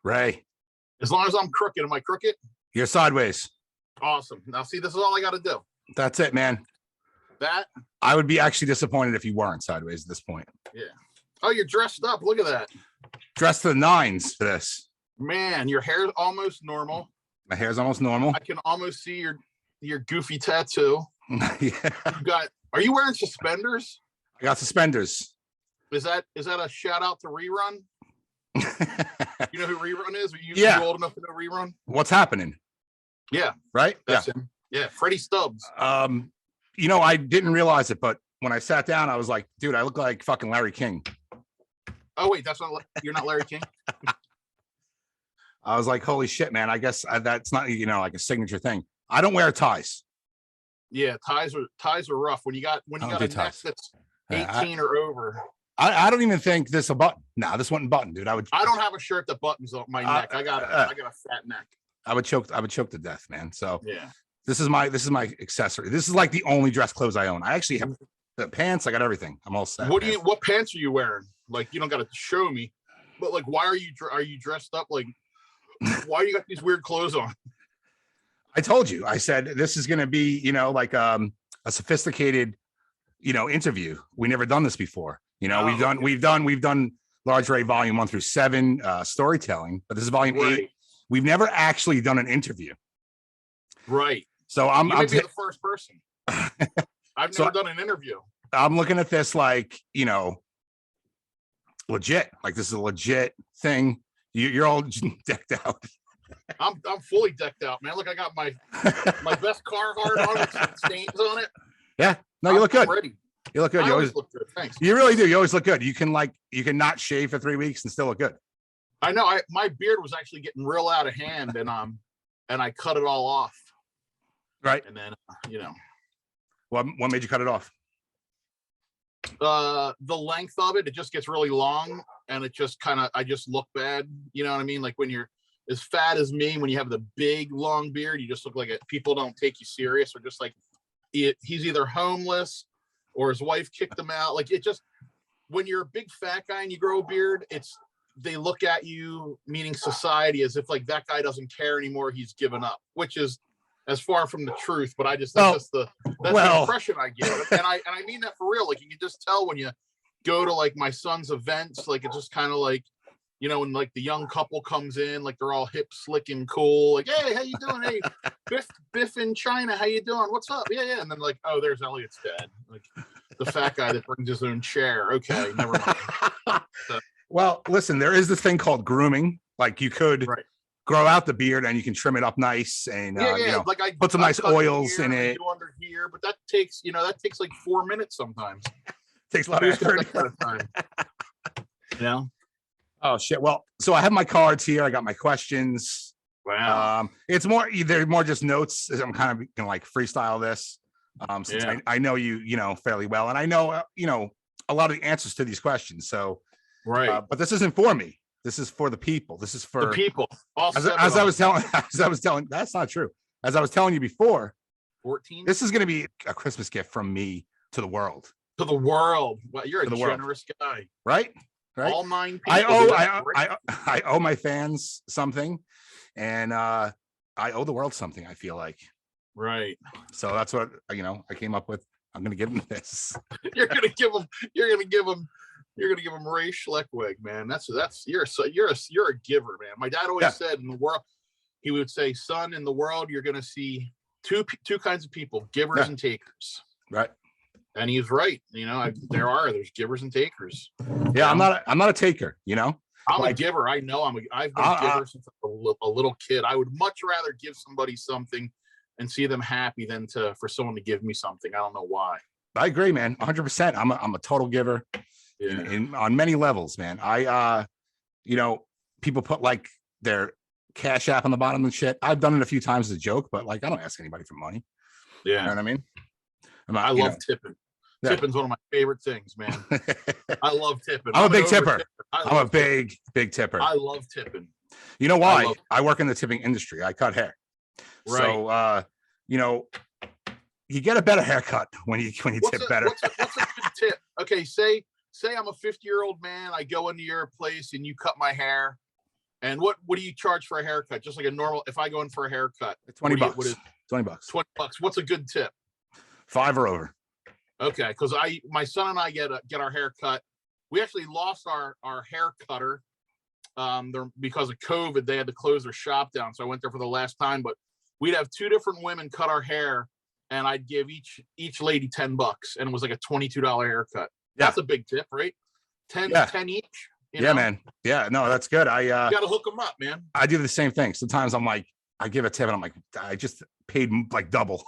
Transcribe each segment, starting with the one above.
Ray. As long as I'm crooked. Am I crooked? You're sideways. Awesome. Now, see, this is all I got to do. That's it, man. That? I would be actually disappointed if you weren't sideways at this point. Yeah. Oh, you're dressed up. Look at that. Dressed to the nines for this. Man, your hair's almost normal. My hair's almost normal. I can almost see your goofy tattoo. Yeah. Are you wearing suspenders? I got suspenders. Is that a shout out to Rerun? You know who Rerun is? Are you old enough to know Rerun? What's happening? Yeah. Right? That's him. Yeah, Freddie Stubbs. You know, I didn't realize it, but when I sat down, I was like, dude, I look like fucking Larry King. Oh, wait, you're not Larry King? I was like, holy shit, man. I guess that's not, like a signature thing. I don't wear ties. Yeah, ties are rough. When you got a neck that's 18 or over. I don't even think this a button. No, this wasn't button, dude. I don't have a shirt that buttons up my neck. I got a fat neck. I would choke to death, man. So yeah. This is my accessory. This is like the only dress clothes I own. I actually have the pants. I got everything. I'm all set. What pants are you wearing? Like, you don't got to show me, but like, why are you dressed up? Like, why you got these weird clothes on? I told you, I said, this is going to be, like a sophisticated, interview. We never done this before. We've done Large Ray volume 1 through 7 storytelling, but this is volume 8. We've never actually done an interview. Right. So I'm the first person. I've never done an interview. I'm looking at this like, legit. Like, this is a legit thing. You're all decked out. I'm fully decked out, man. Look, I got my best Carhartt on with some stains on it. Yeah. No, you look good. Ready. You look good. You always look good. Thanks. You really do. You always look good. You can not shave for 3 weeks and still look good. I know. My beard was actually getting real out of hand, and I cut it all off. Right. And then what made you cut it off? The length of it just gets really long, and it just I just look bad. You know what I mean? Like, when you're as fat as me, when you have the big long beard, you just look like people don't take you serious, or just like he's either homeless or his wife kicked him out. Like, it just, when you're a big fat guy and you grow a beard, they look at you, meaning society, as if like that guy doesn't care anymore. He's given up, which is as far from the truth. But that's the impression I get, and I mean that for real. Like, you can just tell when you go to like my son's events. Like, it's just kind of like, when like the young couple comes in, like they're all hip, slick, and cool. Like, hey, how you doing? Hey, Biff in China, how you doing? What's up? Yeah. And then like, oh, there's Elliot's dad. Like, the fat guy that brings his own chair. Okay, never mind. So, well, listen, there is this thing called grooming. Like, you could grow out the beard and you can trim it up nice and like I put some nice oils in it. Under here, but that takes like 4 minutes sometimes. Takes a lot of effort. Kind of time. Yeah. Oh shit. Well, so I have my cards here. I got my questions. Wow. It's they're more just notes. I'm kind of gonna like freestyle this. Since I know you fairly well, and I know a lot of the answers to these questions. So but this isn't for me. This is for the people. This is for the people. As I was telling, that's not true. As I was telling you before, 14. This is going to be a Christmas gift from me to the world. To the world. Well, you're a generous guy, right? All 9 people. I owe my fans something, and I owe the world something. I feel like. Right. So that's what I came up with. I'm going to give them this. You're going to give them Ray Schleckweg, man. You're a giver, man. My dad always said, in the world, he would say, son, in the world, you're going to see two kinds of people, givers and takers. Right. And he's right. There's givers and takers. Yeah. I'm not a taker, I'm a giver. I know I've been a giver since a little kid. I would much rather give somebody something and see them happy than for someone to give me something. I don't know why. I agree, man. 100%. I'm a total giver. On many levels, man. People put like their Cash App on the bottom and shit. I've done it a few times as a joke, but like, I don't ask anybody for money. Yeah. You know what I mean? I love tipping. Yeah. Tipping's one of my favorite things, man. I love tipping. I'm a big tipper. I'm a big tipper. I love tipping. You know why? I work in the tipping industry. I cut hair. Right. So, you get a better haircut when you tip better. What's a good tip? Okay, say I'm a 50-year-old man. I go into your place and you cut my hair. And what do you charge for a haircut? Just like a normal, if I go in for a haircut, $20. what is $20. $20? What's a good tip? 5 or over. Okay, because my son and I get our hair cut. We actually lost our hair cutter because of COVID. They had to close their shop down, so I went there for the last time. But we'd have 2 different women cut our hair, and I'd give each lady $10, and it was like a $22 haircut. Yeah. That's a big tip, right? 10 each. You know? Man. Yeah, no, that's good. You gotta hook them up, man. I do the same thing. Sometimes I'm like, I give a tip and I'm like, I just paid like double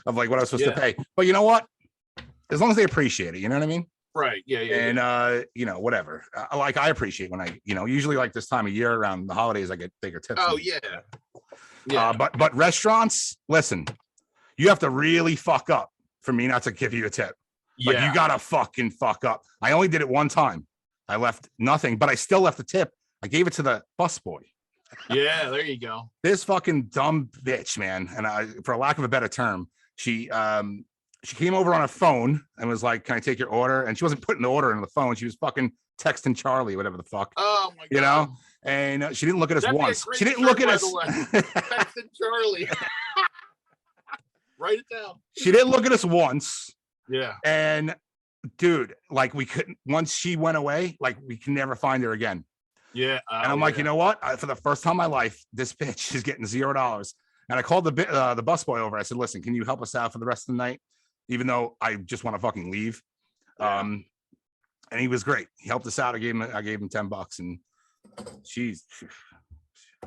of like what I was supposed to pay. But you know what? As long as they appreciate it, you know what I mean? Right. Yeah. And you know, whatever. I appreciate when usually like this time of year around the holidays, I get bigger tips. Oh yeah. Yeah. But restaurants, listen, you have to really fuck up for me not to give you a tip. Like you gotta fucking fuck up. I only did it one time. I left nothing, but I still left a tip. I gave it to the busboy. Yeah, there you go. This fucking dumb bitch, man. And for lack of a better term, she came over on a phone and was like, "Can I take your order?" And she wasn't putting the order in the phone. She was fucking texting Charlie, whatever the fuck. Oh my god. You know? And she didn't look at us once. She didn't look at us. Texting Charlie. Write it down. She didn't look at us once. Yeah. And dude, like we couldn't, once she went away, like we can never find her again. Yeah. And I'm like, you know what? For the first time in my life, this bitch is getting $0. And I called the busboy over. I said, listen, can you help us out for the rest of the night? Even though I just want to fucking leave. Yeah. And he was great. He helped us out. I gave him $10, and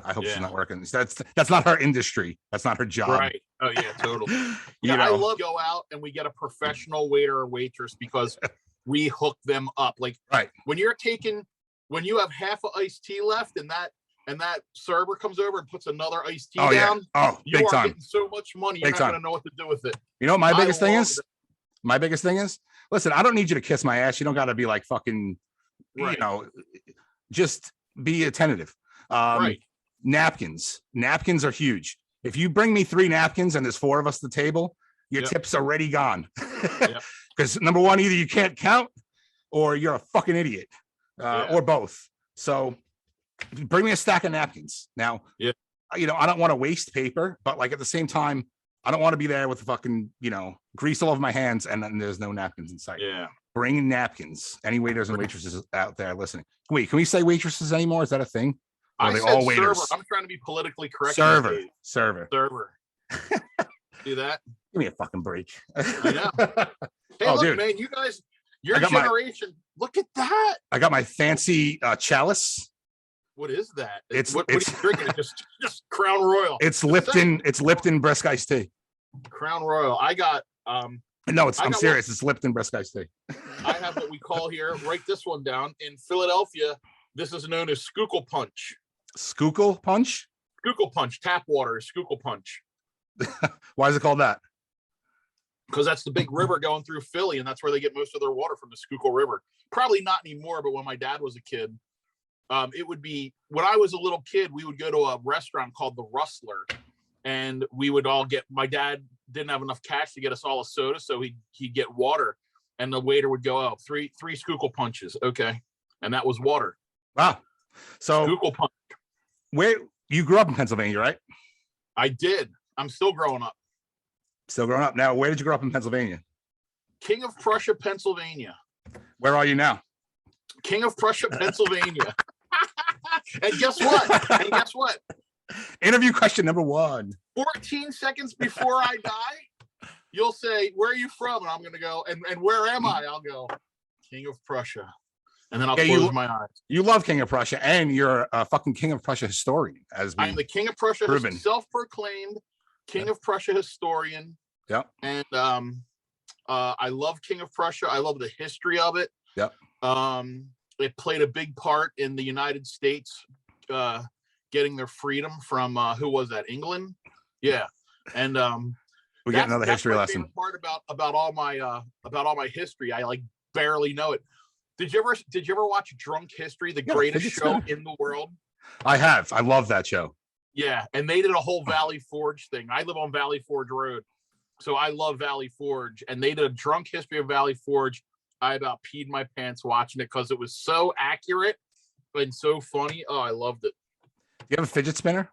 I hope she's not working. That's not her industry. That's not her job. Right. Oh yeah, totally. Yeah, I love go out and we get a professional waiter or waitress because we hook them up. Like when you have half an iced tea left and that server comes over and puts another iced tea down. Oh, you big are time. getting so much money, you're not gonna know what to do with it. You know what my biggest thing is? My biggest thing is, listen, I don't need you to kiss my ass. You don't gotta be like fucking, you know, just be attentive. Napkins are huge. If you bring me 3 napkins and there's 4 of us at the table, your tip's already gone. Because number one, either you can't count or you're a fucking idiot, or both. So bring me a stack of napkins. Now, you know, I don't want to waste paper, but like at the same time, I don't want to be there with the fucking, you know, grease all over my hands and then there's no napkins in sight. Yeah. Bring napkins. Any waiters and waitresses out there listening. Wait, can we say waitresses anymore? Is that a thing? Or are they all waiters? Server. I'm trying to be politically correct. Server. Do that. Give me a fucking break. I know. Hey, look, dude, man, you guys, your generation, look at that. I got my fancy chalice. What is that? What are you drinking? Just Crown Royal. It's Lipton brisk iced tea. Crown Royal. I got no, I'm serious. It's Lipton brisk iced tea. I have what we call here. Write this one down. In Philadelphia, this is known as Schuylkill Punch. Schuylkill Punch? Schuylkill Punch. Tap water is Schuylkill Punch. Why is it called that? Because that's the big river going through Philly, and that's where they get most of their water, from the Schuylkill River. Probably not anymore, but when my dad was a kid, it would be, when I was a little kid, we would go to a restaurant called The Rustler, and we would all get, my dad didn't have enough cash to get us all a soda, so he'd get water, and the waiter would go, oh, three Schuylkill Punches. Okay. And that was water. Wow. So Schuylkill Punch. Where you grew up in Pennsylvania, right? I did. I'm still growing up. Still growing up. Now, where did you grow up in Pennsylvania? King of Prussia, Pennsylvania. Where are you now? King of Prussia, Pennsylvania. And guess what? Interview question number 1. 14 seconds before I die, you'll say, where are you from? And I'm going to go, and where am I? I'll go, King of Prussia. And then I'll close my eyes. You love King of Prussia, and you're a fucking King of Prussia historian. I'm the King of Prussia, self-proclaimed King of Prussia historian. Yep. And I love King of Prussia. I love the history of it. Yep. It played a big part in the United States getting their freedom from who was that? England? Yeah. And we get another history lesson. Part about all my history. I like barely know it. Did you ever watch Drunk History, the greatest show in the world? I have. I love that show. Yeah, and they did a whole Valley Forge thing. I live on Valley Forge Road, so I love Valley Forge. And they did a drunk history of Valley Forge. I about peed my pants watching it because it was so accurate and so funny. Oh, I loved it. you have a fidget spinner?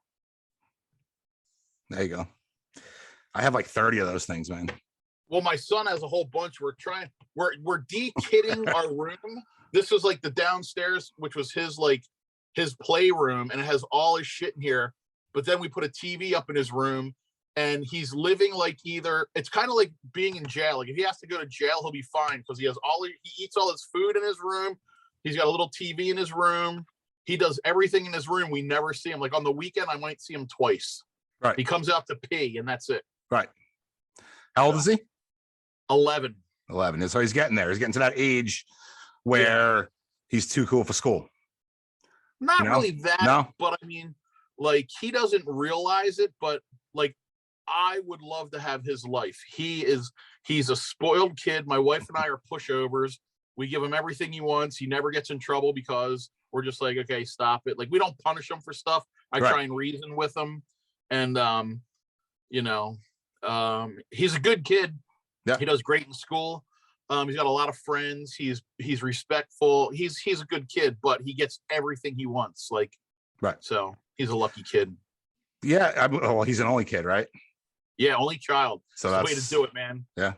There you go. I have like 30 of those things, man. Well, my son has a whole bunch. We're de-kitting our room. This is like the downstairs, which was his playroom, and it has all his shit in here. But then we put a TV up in his room, and he's living like it's kind of like being in jail. Like if he has to go to jail, he'll be fine because he eats all his food in his room. He's got a little TV in his room. He does everything in his room. We never see him. Like on the weekend, I might see him twice. Right. He comes out to pee, and that's it. Right. How old is he? 11. 11. So he's getting there. He's getting to that age where he's too cool for school. Not really that, no. But I mean, like he doesn't realize it, but like I would love to have his life. He's a spoiled kid. My wife and I are pushovers. We give him everything he wants. He never gets in trouble because we're just like, okay, stop it. Like we don't punish him for stuff. I try and reason with him. And he's a good kid. Yeah. He does great in school. He's got a lot of friends. He's respectful. He's a good kid, but he gets everything he wants. Like, right. So he's a lucky kid. Yeah. Well, he's an only kid, right? Yeah, only child. So that's the way to do it, man. Yeah.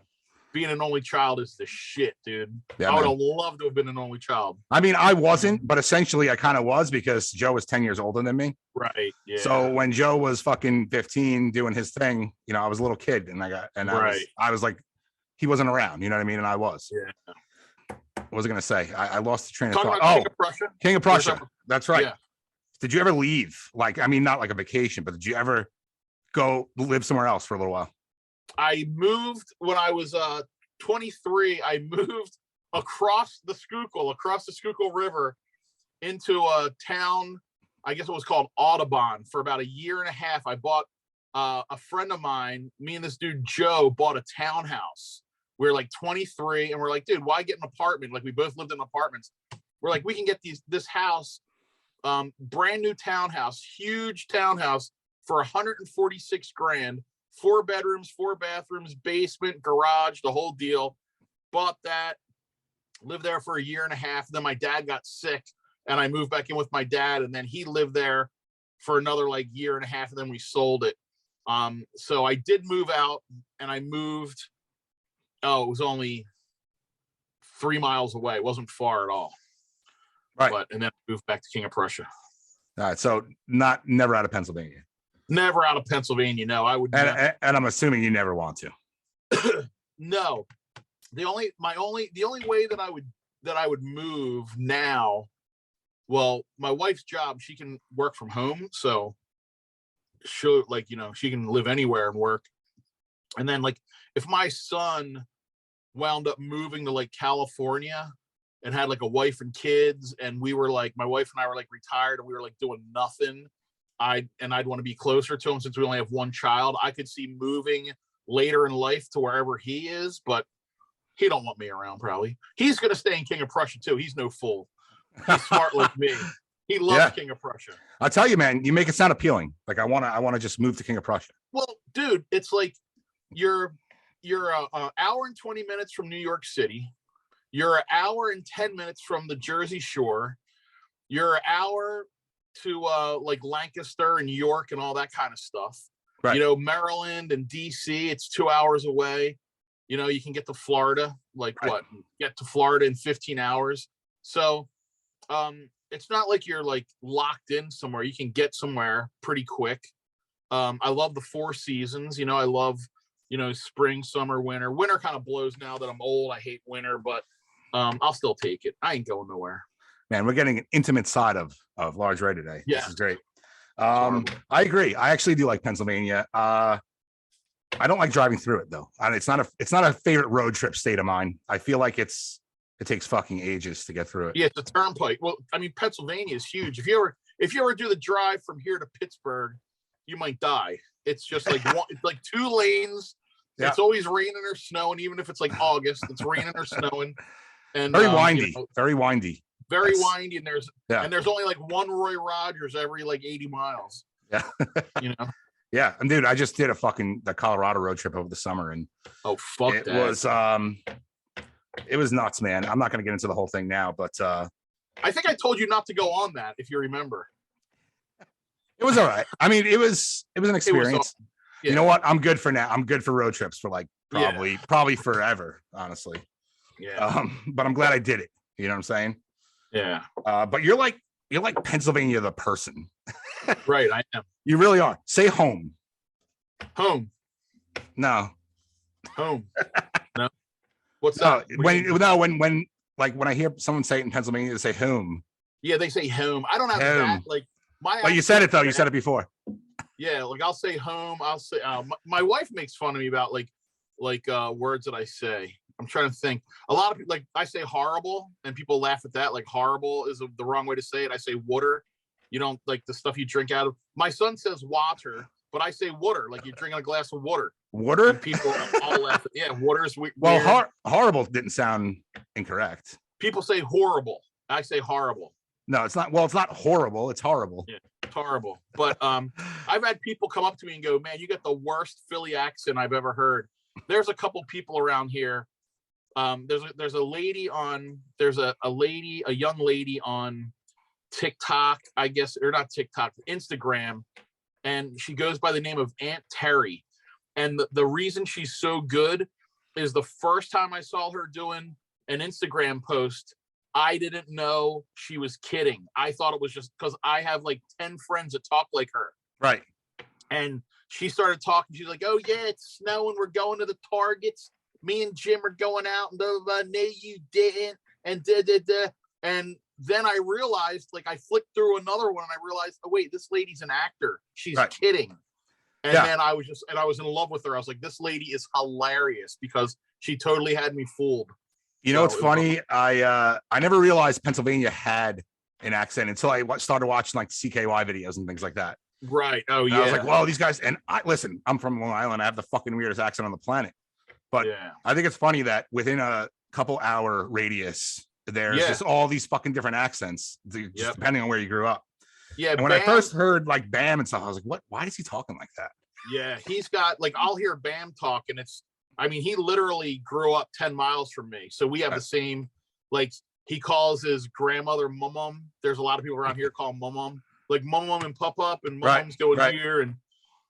Being an only child is the shit, dude. Yeah, I would have loved to have been an only child. I mean, I wasn't, but essentially I kind of was because Joe was 10 years older than me. Right. Yeah. So when Joe was fucking 15 doing his thing, I was a little kid and I was like, he wasn't around, you know what I mean? And I was. Yeah. What was I going to say? I lost the train of thought. Oh, King of Prussia. King of Prussia. That's right. Yeah. Did you ever leave? Like, I mean, not like a vacation, but did you ever go live somewhere else for a little while? I moved when I was 23. I moved across the Schuylkill River into a town, I guess it was called Audubon, for about a year and a half. I bought a friend of mine, me and this dude Joe bought a townhouse. We were like 23 and we're like, dude, why get an apartment? Like we both lived in apartments. We're like, we can get this house, brand new townhouse, huge townhouse for 146 grand, 4 bedrooms, 4 bathrooms, basement, garage, the whole deal. Bought that, lived there for a year and a half. Then my dad got sick and I moved back in with my dad, and then he lived there for another like year and a half, and then we sold it. So I did move out, and I moved, it was only 3 miles away. It wasn't far at all. Right. And then I moved back to King of Prussia. All right. So never out of Pennsylvania. Never out of Pennsylvania. No, I would. And I'm assuming you never want to. No. The only way that I would move now, well, my wife's job, she can work from home, so she'll she can live anywhere and work. And then like if my son wound up moving to like California and had like a wife and kids, and we were like, my wife and I were like retired and we were like doing nothing, I'd want to be closer to him since we only have one child. I could see moving later in life to wherever he is, but he don't want me around probably. He's going to stay in King of Prussia too. He's no fool. He's smart like me. He loves King of Prussia. I'll tell you, man, you make it sound appealing. Like I want to just move to King of Prussia. Well, dude, it's like you're an hour and 20 minutes from New York City. You're an hour and 10 minutes from the Jersey Shore. You're an hour to like Lancaster and York and all that kind of stuff. Right. Maryland and DC, it's 2 hours away. You can get to Florida, get to Florida in 15 hours. So it's not like you're like locked in somewhere. You can get somewhere pretty quick. I love the 4 seasons. I love, spring, summer, winter. Winter kind of blows now that I'm old. I hate winter, but I'll still take it. I ain't going nowhere. Man, we're getting an intimate side of Large Ray today. Yeah. This is great. I agree. I actually do like Pennsylvania. I don't like driving through it though. And it's not a favorite road trip state of mine. I feel like it takes fucking ages to get through it. Yeah, it's a turnpike. Well, I mean, Pennsylvania is huge. If you ever do the drive from here to Pittsburgh, you might die. It's just like it's like 2 lanes. Yeah. It's always raining or snowing, even if it's like August. It's raining or snowing. And very windy. Very windy. Very windy. And there's only like one Roy Rogers every like 80 miles. Yeah. Yeah, and dude, I just did the Colorado road trip over the summer, and it was nuts, man. I'm not going to get into the whole thing now, but I think I told you not to go on that, if you remember. It was all right. I mean, it was an experience. Yeah. You know what? I'm good for now. I'm good for road trips for like probably forever, honestly. Yeah. But I'm glad I did it. You know what I'm saying? Yeah. But you're like Pennsylvania the person. Right. I am. You really are. Say home. Home. No. Home. No. What's that? When I hear someone say it in Pennsylvania, they say home. Yeah, they say home. I don't have that. Like you said it though. You said it before. Yeah, like I'll say home. I'll say my wife makes fun of me about like words that I say. I'm trying to think. A lot of people, like I say horrible, and people laugh at that. Like horrible is the wrong way to say it. I say water. You don't like the stuff you drink out of. My son says water, but I say water. Like you're drinking a glass of water. Water. And people all laugh. Yeah, water is weird. Well, horrible didn't sound incorrect. People say horrible. I say horrible. No, it's not. Well, it's not horrible. It's horrible. Yeah, it's horrible. But I've had people come up to me and go, "Man, you got the worst Philly accent I've ever heard." There's a couple people around here. There's a young lady on TikTok, I guess, or not TikTok, Instagram, and she goes by the name of Aunt Terry. And the reason she's so good is the first time I saw her doing an Instagram post, I didn't know she was kidding. I thought it was just because I have like 10 friends that talk like her. Right. And she started talking. She's like, "Oh yeah, it's snowing. We're going to the Targets. Me and Jim are going out and blah, blah, blah. No, you didn't." And And then I realized, like, I flicked through another one and I realized, oh wait, this lady's an actor. She's kidding. And then I was in love with her. I was like, this lady is hilarious because she totally had me fooled. You know, it's funny. I never realized Pennsylvania had an accent until I started watching like CKY videos and things like that. Right. Oh, yeah. I was like, "Whoa, these guys!" And listen, I'm from Long Island. I have the fucking weirdest accent on the planet. But I think it's funny that within a couple hour radius, there's just all these fucking different accents, just depending on where you grew up. Yeah. And when I first heard like Bam and stuff, I was like, "What? Why is he talking like that?" Yeah, he's got like I'll hear Bam talk, and he literally grew up 10 miles from me, so we have the same. Like he calls his grandmother Mum. There's a lot of people around here call him Mum. Like Mum and Pup, and Mum's going here, and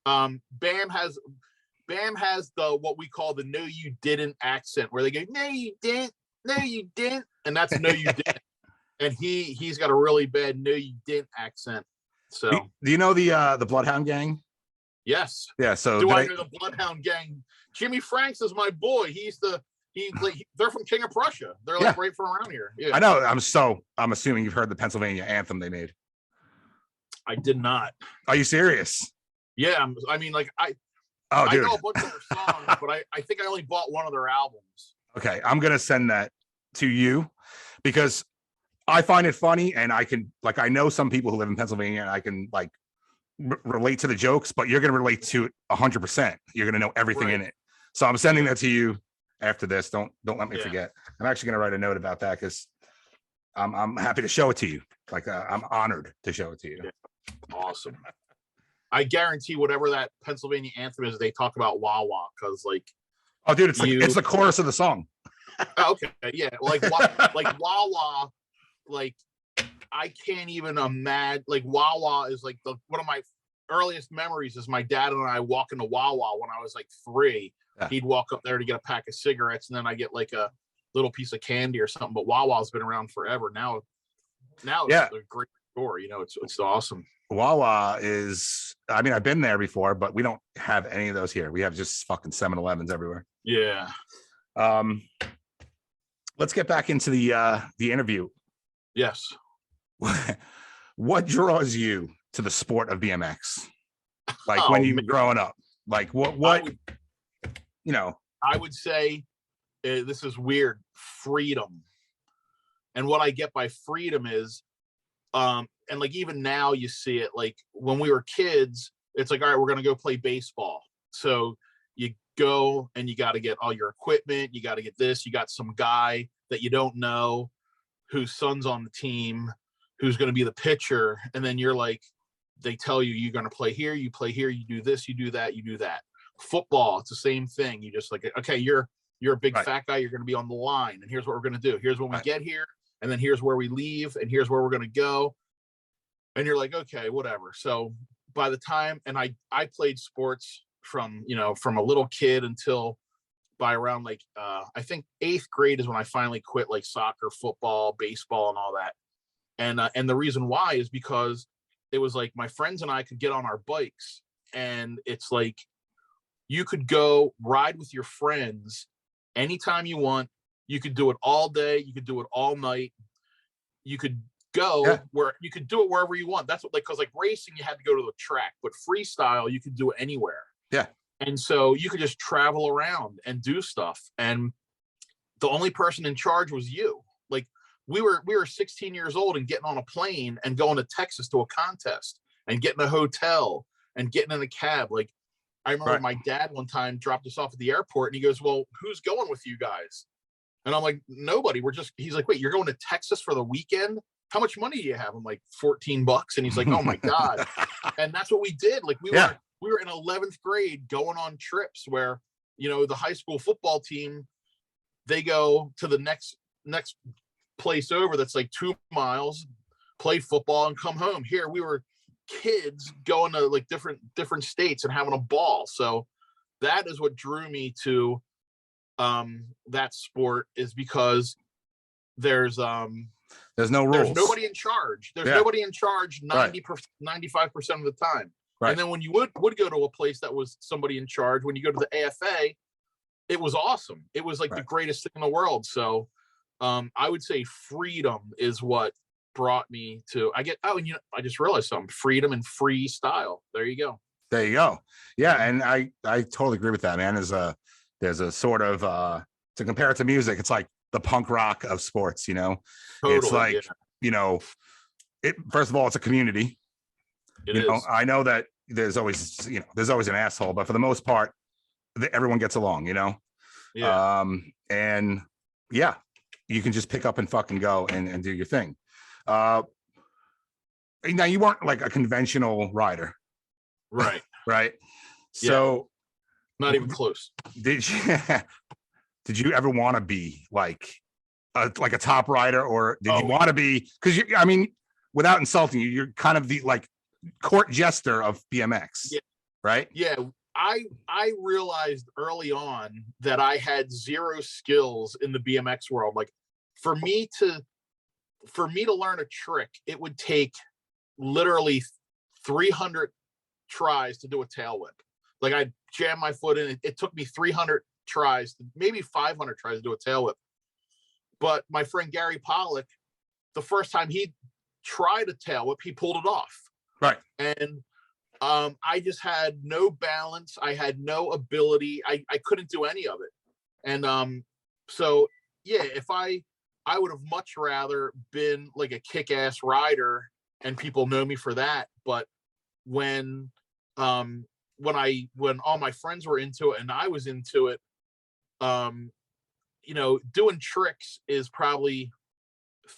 Bam has the what we call the "no you didn't" accent, where they go "no you didn't, no you didn't," and that's "no you didn't," and he's got a really bad "no you didn't" accent. So do you know the Bloodhound Gang? Yes. Yeah. So I know the Bloodhound Gang? Jimmy Franks is my boy. They're from King of Prussia. They're like right from around here. Yeah. I know. I'm assuming you've heard the Pennsylvania anthem they made. I did not. Are you serious? Yeah. I mean, like I know a bunch of their songs, but I think I only bought one of their albums. Okay. I'm going to send that to you because I find it funny, and I know some people who live in Pennsylvania, and I can like relate to the jokes, but you're going to relate to it 100%. You're going to know everything in it. So I'm sending that to you after this. Don't let me forget. I'm actually going to write a note about that because I'm happy to show it to you. Like I'm honored to show it to you. Yeah. Awesome. I guarantee whatever that Pennsylvania anthem is, they talk about Wawa because like, oh dude, it's the chorus of the song. Okay, yeah, like Wawa, like I can't even imagine. Like Wawa is like one of my earliest memories is my dad and I walking to Wawa when I was like 3. Yeah. He'd walk up there to get a pack of cigarettes, and then I get like a little piece of candy or something. But Wawa's been around forever. Now it's a great store. You know, it's awesome. Wawa is, I mean, I've been there before, but we don't have any of those here. We have just fucking 7-Elevens everywhere. Yeah. Let's get back into the interview. Yes. What draws you to the sport of BMX? Like when you were growing up, like what I would say this is weird. Freedom. And what I get by freedom is, and like even now you see it, like when we were kids, it's like, all right, we're going to go play baseball. So you go and you got to get all your equipment. You got to get this, you got some guy that you don't know whose son's on the team, who's going to be the pitcher. And then you're like, they tell you, you're going to play here, you do this, you do that, you do that. Football, it's the same thing. You just like, okay, you're a big fat guy, you're going to be on the line, and here's what we're going to do. Here's when we get here, and then here's where we leave, and here's where we're going to go. And you're like, okay, whatever. So by the time, and I played sports from, from a little kid until by around like, I think 8th grade is when I finally quit like soccer, football, baseball, and all that. And the reason why is because it was like my friends and I could get on our bikes, and it's like you could go ride with your friends anytime you want. You could do it all day. You could do it all night. You could go where you could do it wherever you want. That's what, like, because like racing, you had to go to the track, but freestyle, you could do it anywhere. Yeah. And so you could just travel around and do stuff. And the only person in charge was you. Like we were 16 years old and getting on a plane and going to Texas to a contest and getting a hotel and getting in a cab. Like I remember my dad one time dropped us off at the airport and he goes, "Well, who's going with you guys?" And I'm like, "Nobody. He's like, "Wait, you're going to Texas for the weekend? How much money do you have?" I'm like, $14. And he's like, "Oh my God." And that's what we did. Like we were in 11th grade going on trips where, the high school football team, they go to the next place over that's like 2 miles, play football and come home. Here we were kids going to like different states and having a ball. So that is what drew me to that sport, is because there's no rules. There's nobody in charge. There's nobody in charge 95% of the time. Right. And then when you would go to a place that was somebody in charge, when you go to the AFA, it was awesome. It was like the greatest thing in the world. So I would say freedom is what brought me to, I just realized something: freedom and freestyle. There you go. There you go. Yeah. And I totally agree with that, man. There's a sort of, to compare it to music, it's like the punk rock of sports, Totally, it's like, first of all, it's a community. It is. I know that there's always an asshole, but for the most part, everyone gets along, Yeah. And yeah, you can just pick up and fucking go and do your thing. Now you weren't like a conventional rider. Right. Right. So not even close. Did you ever want to be like a top rider, or did you want to be, because without insulting you, you're kind of the like court jester of BMX, right? Yeah. I realized early on that I had zero skills in the BMX world. Like for me to learn a trick, it would take literally 300 tries to do a tail whip. Like I'd jam my foot in. It took me 300 tries, maybe 500 tries to do a tail whip. But my friend Gary Pollock, the first time he tried a tail whip, he pulled it off. Right. And I just had no balance. I had no ability. I couldn't do any of it. And so yeah, if I would have much rather been like a kick-ass rider and people know me for that. But when all my friends were into it and I was into it, doing tricks is probably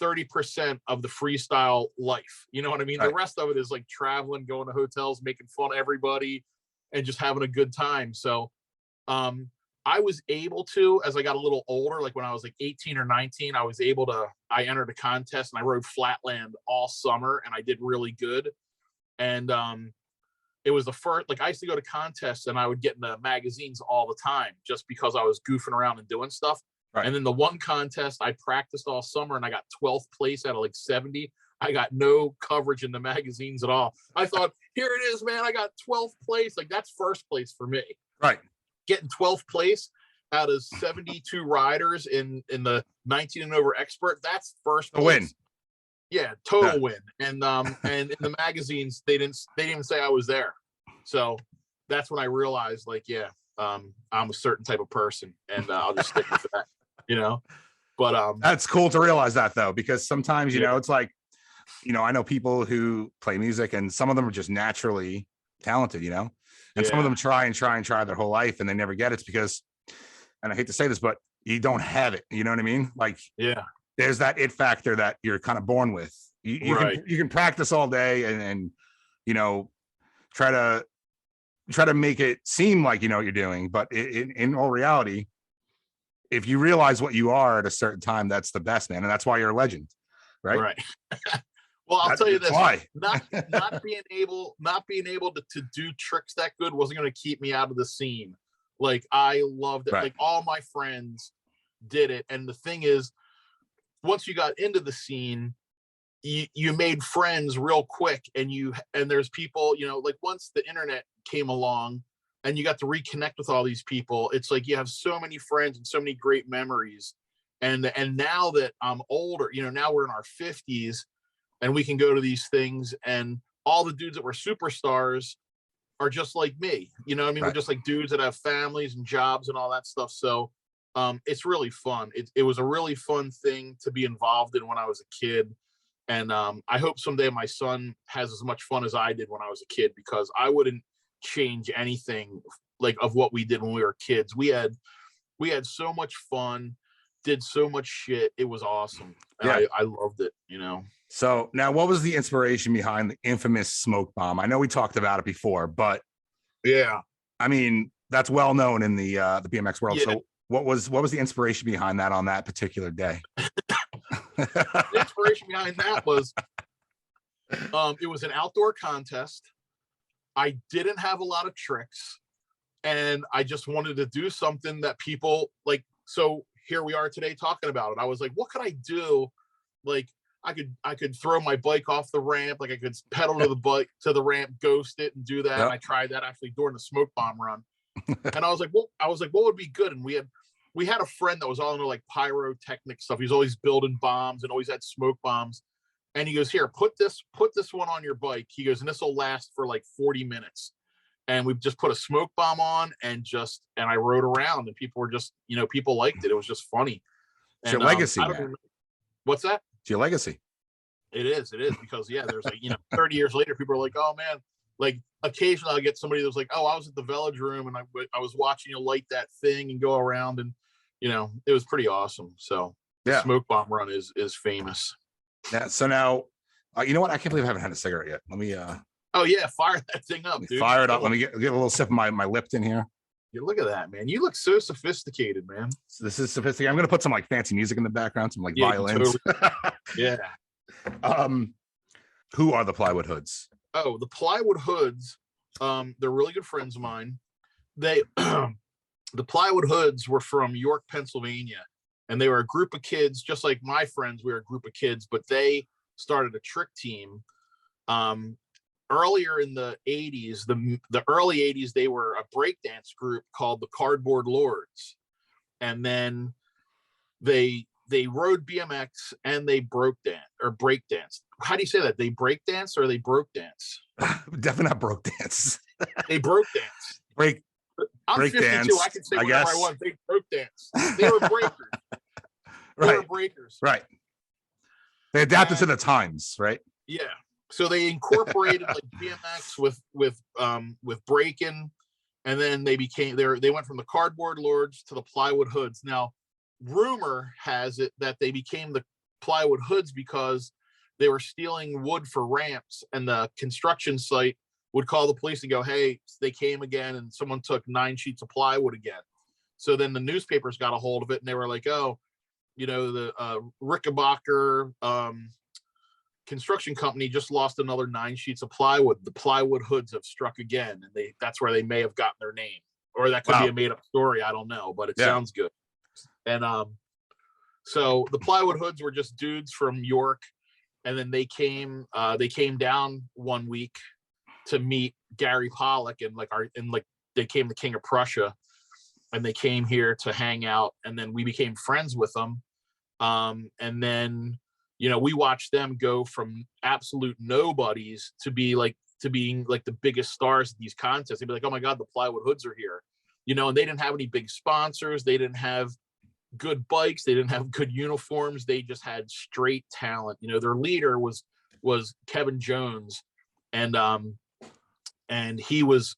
30% of the freestyle life. You know what I mean? Right. The rest of it is like traveling, going to hotels, making fun of everybody, and just having a good time. So I was able to, as I got a little older, like when I was like 18 or 19, I entered a contest and I rode flatland all summer and I did really good. And it was the first, like I used to go to contests and I would get in the magazines all the time just because I was goofing around and doing stuff. Right. And then the one contest I practiced all summer and I got 12th place out of like 70. I got no coverage in the magazines at all. I thought, here it is, man. I got 12th place. Like that's first place for me. Right. Getting 12th place out of 72 riders in the 19 and over expert. That's first place. A win. Yeah, total win. And in the magazines, they didn't even say I was there. So that's when I realized, like, I'm a certain type of person, and I'll just stick with that, But that's cool to realize that, though, because sometimes it's like, I know people who play music, and some of them are just naturally talented, and some of them try their whole life, and they never get it. It's because, and I hate to say this, but you don't have it. You know what I mean? Like, there's that it factor that you're kind of born with. You can practice all day and try to make it seem like you know what you're doing, but in all reality, if you realize what you are at a certain time, that's the best, man, and that's why you're a legend, right? Right. Well, I'll tell you this: why. not being able to do tricks that good wasn't going to keep me out of the scene. Like I loved it. Right. Like all my friends did it, and the thing is, once you got into the scene, you made friends real quick, and there's people, like once the internet came along and you got to reconnect with all these people, it's like you have so many friends and so many great memories. And now that I'm older, now we're in our 50s and we can go to these things, and all the dudes that were superstars are just like me. You know what I mean? Right. We're just like dudes that have families and jobs and all that stuff. So it's really fun. It was a really fun thing to be involved in when I was a kid. And I hope someday my son has as much fun as I did when I was a kid, because I wouldn't change anything like of what we did when we were kids. We had so much fun, did so much shit. It was awesome. And Yeah. I loved it, So now, what was the inspiration behind the infamous smoke bomb? I know we talked about it before, but yeah, I mean, that's well known in the BMX world. Yeah. So what was the inspiration behind that on that particular day? The inspiration behind that was it was an outdoor contest. I didn't have a lot of tricks, and I just wanted to do something that people like. So here we are today talking about it. I was like, what could I do? Like I could throw my bike off the ramp, like I could pedal to the ramp, ghost it, and do that. Yep. And I tried that actually during the smoke bomb run. And I was like, what would be good? And we had a friend that was all into like pyrotechnic stuff. He's always building bombs and always had smoke bombs. And he goes, here, put this one on your bike. He goes, and this will last for like 40 minutes. And we just put a smoke bomb on and I rode around, and people were just, people liked it. It was just funny. It's your legacy, man. Even, what's that? It's your legacy. It is because there's like, 30 years later, people are like, oh man, like occasionally I'll get somebody that's like, oh, I was at the Velodrome and I was watching you light that thing and go around, and it was pretty awesome. So yeah, the smoke bomb run is famous. Yeah. So now, you know what? I can't believe I haven't had a cigarette yet. Let me. Oh yeah, fire that thing up, dude. Fire it up. Let me get a little sip of my Lipton here. Yeah, look at that, man. You look so sophisticated, man. So this is sophisticated. I'm gonna put some like fancy music in the background, some like violins. Totally. Yeah. Who are the Plywood Hoods? Oh, the Plywood Hoods. They're really good friends of mine. They the Plywood Hoods were from York, Pennsylvania, and they were a group of kids, just like my friends. We were a group of kids, but they started a trick team. Earlier in the 80s, the early 80s, they were a breakdance group called the Cardboard Lords. And then they rode BMX and they breakdanced. How do you say that? They breakdance or they broke dance? Definitely not broke dance. They broke dance. I'm break 52. dance, I can say whatever I want. They broke dance. They were breakers. They were breakers. Right. They adapted to the times, right? Yeah. So they incorporated like BMX with breaking, and then they went from the Cardboard Lords to the Plywood Hoods. Now, rumor has it that they became the Plywood Hoods because they were stealing wood for ramps, and the construction site would call the police and go, hey, they came again, and someone took 9 sheets of plywood again. So then the newspapers got a hold of it, and they were like, oh, the Rickenbacker construction company just lost another 9 sheets of plywood. The Plywood Hoods have struck again, and that's where they may have gotten their name, or that could be a made-up story. I don't know, but it sounds good. And so the Plywood Hoods were just dudes from York, and then they came down one week to meet Gary Pollock, and they came to King of Prussia, and they came here to hang out, and then we became friends with them. And then we watched them go from absolute nobodies to being like the biggest stars at these contests. They'd be like, oh my God, the Plywood Hoods are here. And they didn't have any big sponsors. They didn't have good bikes. They didn't have good uniforms. They just had straight talent. Their leader was Kevin Jones, and he was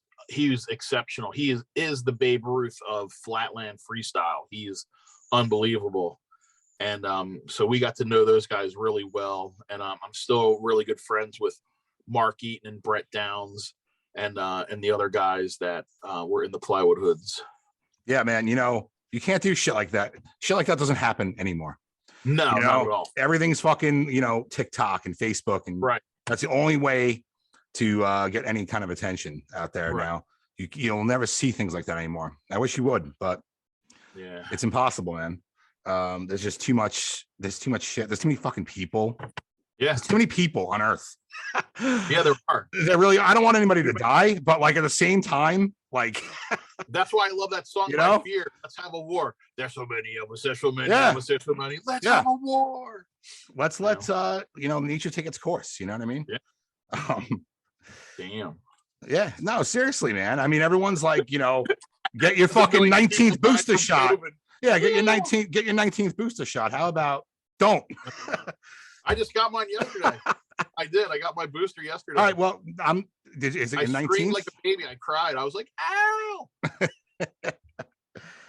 exceptional. He is the Babe Ruth of flatland freestyle. He is unbelievable. And so we got to know those guys really well. And I'm still really good friends with Mark Eaton and Brett Downs and the other guys that were in the Plywood Hoods. Yeah, man. You can't do shit like that. Shit like that doesn't happen anymore. No, You not know, at all. everything's fucking, you know, TikTok and Facebook, and Right. that's the only way to get any kind of attention out there Right. now. You'll never see things like that anymore. I wish you would, but Yeah, it's impossible, man. There's just too much. There's too much shit. There's too many fucking people. yeah, There's too many people on Earth. yeah. There are. There really. I don't want anybody to die, but like at the same time, like That's why I love that song. You by know? Fear. Let's have a war. There's so many of us. There's so many Yeah. of us. There's so many. Let's Yeah. have a war. let's you know, nature take its course. You know what I mean? Yeah. Damn. Yeah. No, seriously, man. I mean, everyone's like, you know, get your fucking 19th booster shot. Yeah, get your 19th booster shot. How about don't? I just got mine yesterday. I did. I got my booster yesterday. All right. Well, is it I your screamed 19th? like a baby. I cried. I was like, ow.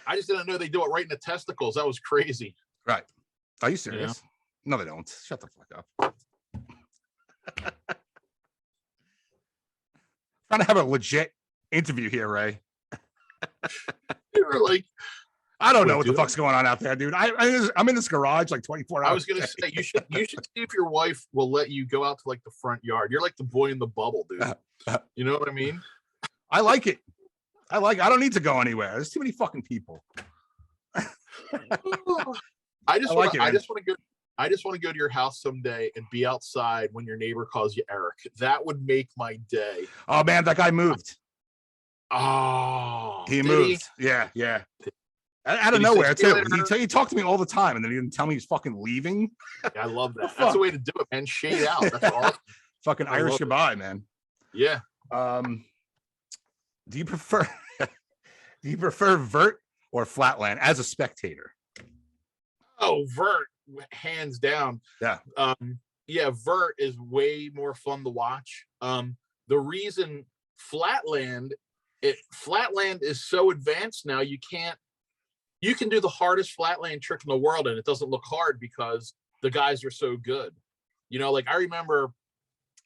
I just didn't know they do it right in the testicles. That was crazy. Right. Are you serious? No, they don't. Shut the fuck up. Trying to have a legit interview here, Ray. You were like, I don't know Wait, what the dude. fuck's going on out there, dude. I'm in this garage like 24 hours. I was gonna say you should see if your wife will let you go out to like the front yard. You're like the boy in the bubble, dude. You know what I mean? I like it. I don't need to go anywhere. There's too many fucking people. I just like want it, to go. I just want to go to your house someday and be outside when your neighbor calls you Eric. That would make my day. Oh man, that guy moved. Oh, He did moved. Yeah, yeah. Out of Did he say, nowhere "See you too. later"? He talked to me all the time, and then he didn't tell me he's fucking leaving. I love that. Fuck. That's the way to do it, man. Shade out. That's awesome. Fucking I Irish love it. goodbye, man. Yeah. Do you prefer vert or flatland as a spectator? Oh, vert, hands down. Yeah. Yeah, vert is way more fun to watch. The reason flatland is so advanced now, you can do the hardest flatland trick in the world and it doesn't look hard because the guys are so good. You know, like I remember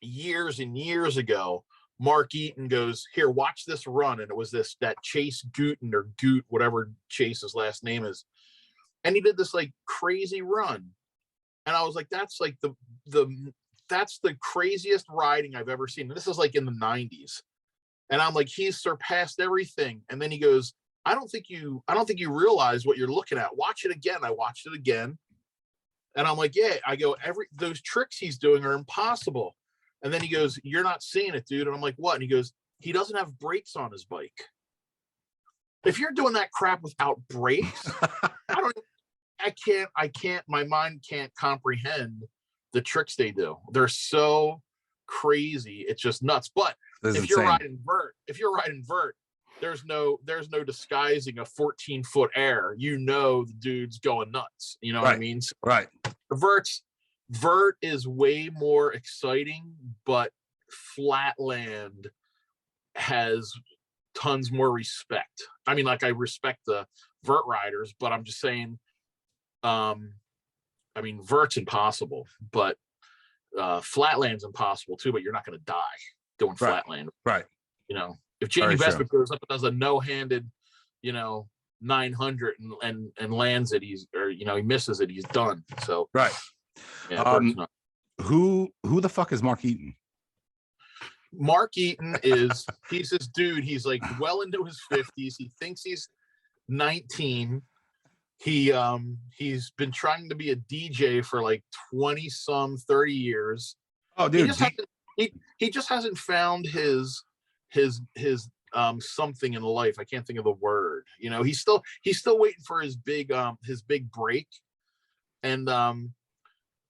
years and years ago, Mark Eaton goes, "Here, watch this run." And it was that Chase Gooten or Goot, whatever Chase's last name is. And he did this like crazy run. And I was like, that's like that's the craziest riding I've ever seen. And this is like in the 90s. And I'm like, he's surpassed everything. And then he goes, I don't think you realize what you're looking at. Watch it again. I watched it again. And I'm like, yeah, I go, those tricks he's doing are impossible. And then he goes, you're not seeing it, dude. And I'm like, what? And he goes, he doesn't have brakes on his bike. If you're doing that crap without brakes, I can't, my mind can't comprehend the tricks they do. They're so crazy. It's just nuts. But if you're riding vert, there's no disguising a 14-foot air. You know, the dude's going nuts. You know what I mean? So Right. Vert is way more exciting, but flatland has tons more respect. I mean, like I respect the vert riders, but I'm just saying, I mean, vert's impossible, but flatland's impossible too, but you're not going to die doing flatland. Right. You know, if Jamie Vespa goes up and does a no-handed, 900 and lands it, he misses it, he's done. So right. Yeah, who the fuck is Mark Eaton? Mark Eaton he's this dude. He's like well into his 50s. He thinks he's 19. He's been trying to be a DJ for like 30 years. Oh, dude. He just hasn't found his something in life. I can't think of the word. He's still waiting for his big break. And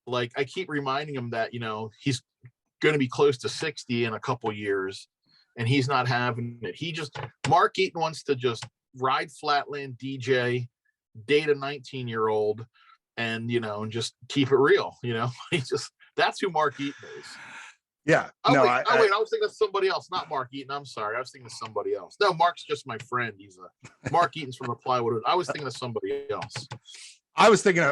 like I keep reminding him that, he's going to be close to 60 in a couple years and he's not having it. Mark Eaton wants to just ride flatland, DJ, date a 19-year-old and, and just keep it real. That's who Mark Eaton is. Yeah. I was thinking of somebody else, not Mark Eaton. I'm sorry. I was thinking of somebody else. No, Mark's just my friend. Mark Eaton's from the Plywood Hoods. I was thinking of somebody else. I was thinking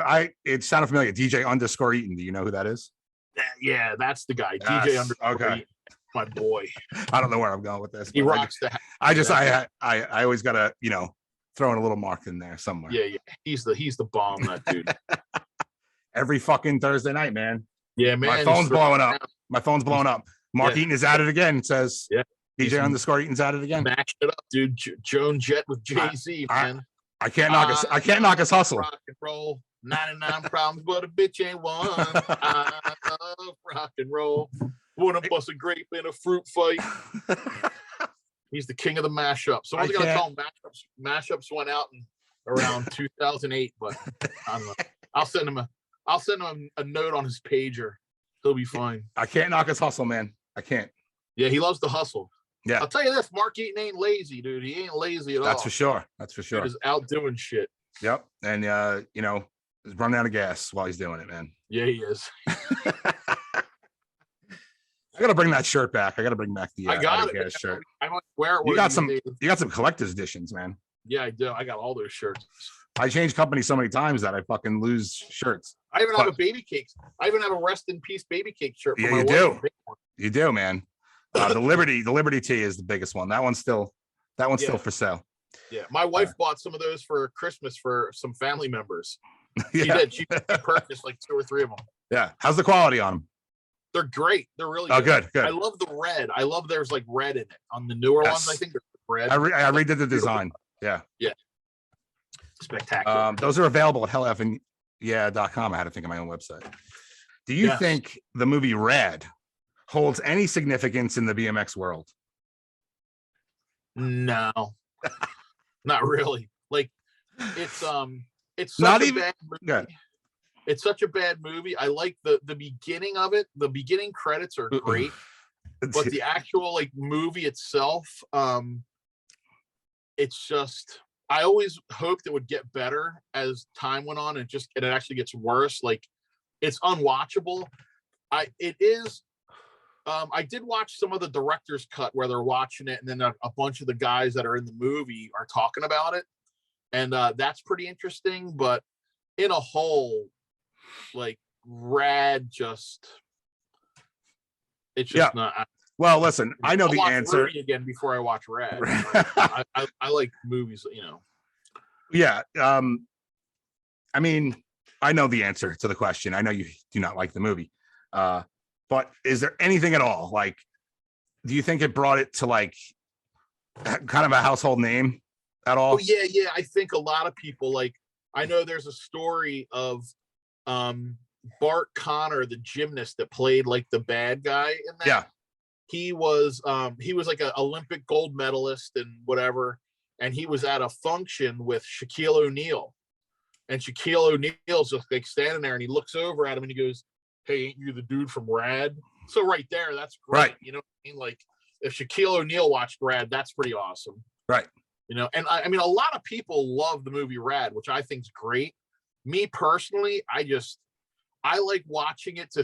it sounded familiar. DJ _Eaton. Do you know who that is? Yeah, that's the guy. DJ _Eaton. Okay. My boy. I don't know where I'm going with this. He rocks that. I always gotta, throw in a little Mark in there somewhere. Yeah. He's the bomb, that dude. every fucking Thursday night, man. Yeah, man. My phone's blowing up. My phone's blowing up. Mark Yeah. Eaton is at it again. It says DJ _ Eaton's at it again. Match it up, dude. Joan Jett with Jay-Z, man. I can't knock his hustle. Rock and roll. 99 problems, but a bitch ain't one. I love rock and roll. Wouldn't bust a grape in a fruit fight. He's the king of the mashup. So I was gonna tell him mashups went out in around 2008, but I don't know. I'll send him a note on his pager. He'll be fine. I can't knock his hustle, man. I can't. Yeah, he loves to hustle. Yeah. I'll tell you this, Mark Eaton ain't lazy, dude. He ain't lazy at all. That's for sure. That's for sure. He's out doing shit. Yep. And you know, he's running out of gas while he's doing it, man. Yeah, he is. I gotta bring that shirt back. I gotta bring back the I got it. gas shirt. I might wear it. You got some collector's editions, man. Yeah, I do. I got all those shirts. I changed companies so many times that I fucking lose shirts. I even have a baby cake. I even have a rest in peace baby cake shirt. Yeah, you do. You do, man. The Liberty tee is the biggest one. That one's still still for sale. Yeah, my wife bought some of those for Christmas for some family members. Yeah. She did. She purchased like 2 or 3 of them. Yeah. How's the quality on them? They're great. They're really good. Good. I love the red. I love there's like red in it on the newer ones. I think there's red. I redid the design. Yeah. Yeah. Spectacular. Those are available at hellffuckinyeah.com. I had to think of my own website. Do you think the movie Red holds any significance in the BMX world? No, not really. Like it's such not a even bad movie. Good. It's such a bad movie. I like the beginning of it. The beginning credits are great, but the actual like movie itself, it's just. I always hoped it would get better as time went on, and it actually gets worse. Like it's unwatchable. It is. I did watch some of the director's cut where they're watching it, and then a bunch of the guys that are in the movie are talking about it, and that's pretty interesting. But in a whole, like Rad, it's just not. Well, listen, I know I'll the watch answer Rudy again before I watch Rad. I like movies, you know. Yeah. I mean, I know the answer to the question. I know you do not like the movie. But is there anything at all? Like, do you think it brought it to like kind of a household name at all? Oh, yeah. I think a lot of people like, I know there's a story of Bart Connor, the gymnast that played like the bad guy in that. Yeah. He was like an Olympic gold medalist and whatever. And he was at a function with Shaquille O'Neal. And Shaquille O'Neal's just like standing there, and he looks over at him and he goes, "Hey, ain't you the dude from Rad?" So right there, that's great. Right. You know what I mean? Like if Shaquille O'Neal watched Rad, that's pretty awesome. Right. You know, and I mean, a lot of people love the movie Rad, which I think is great. Me personally, I like watching it to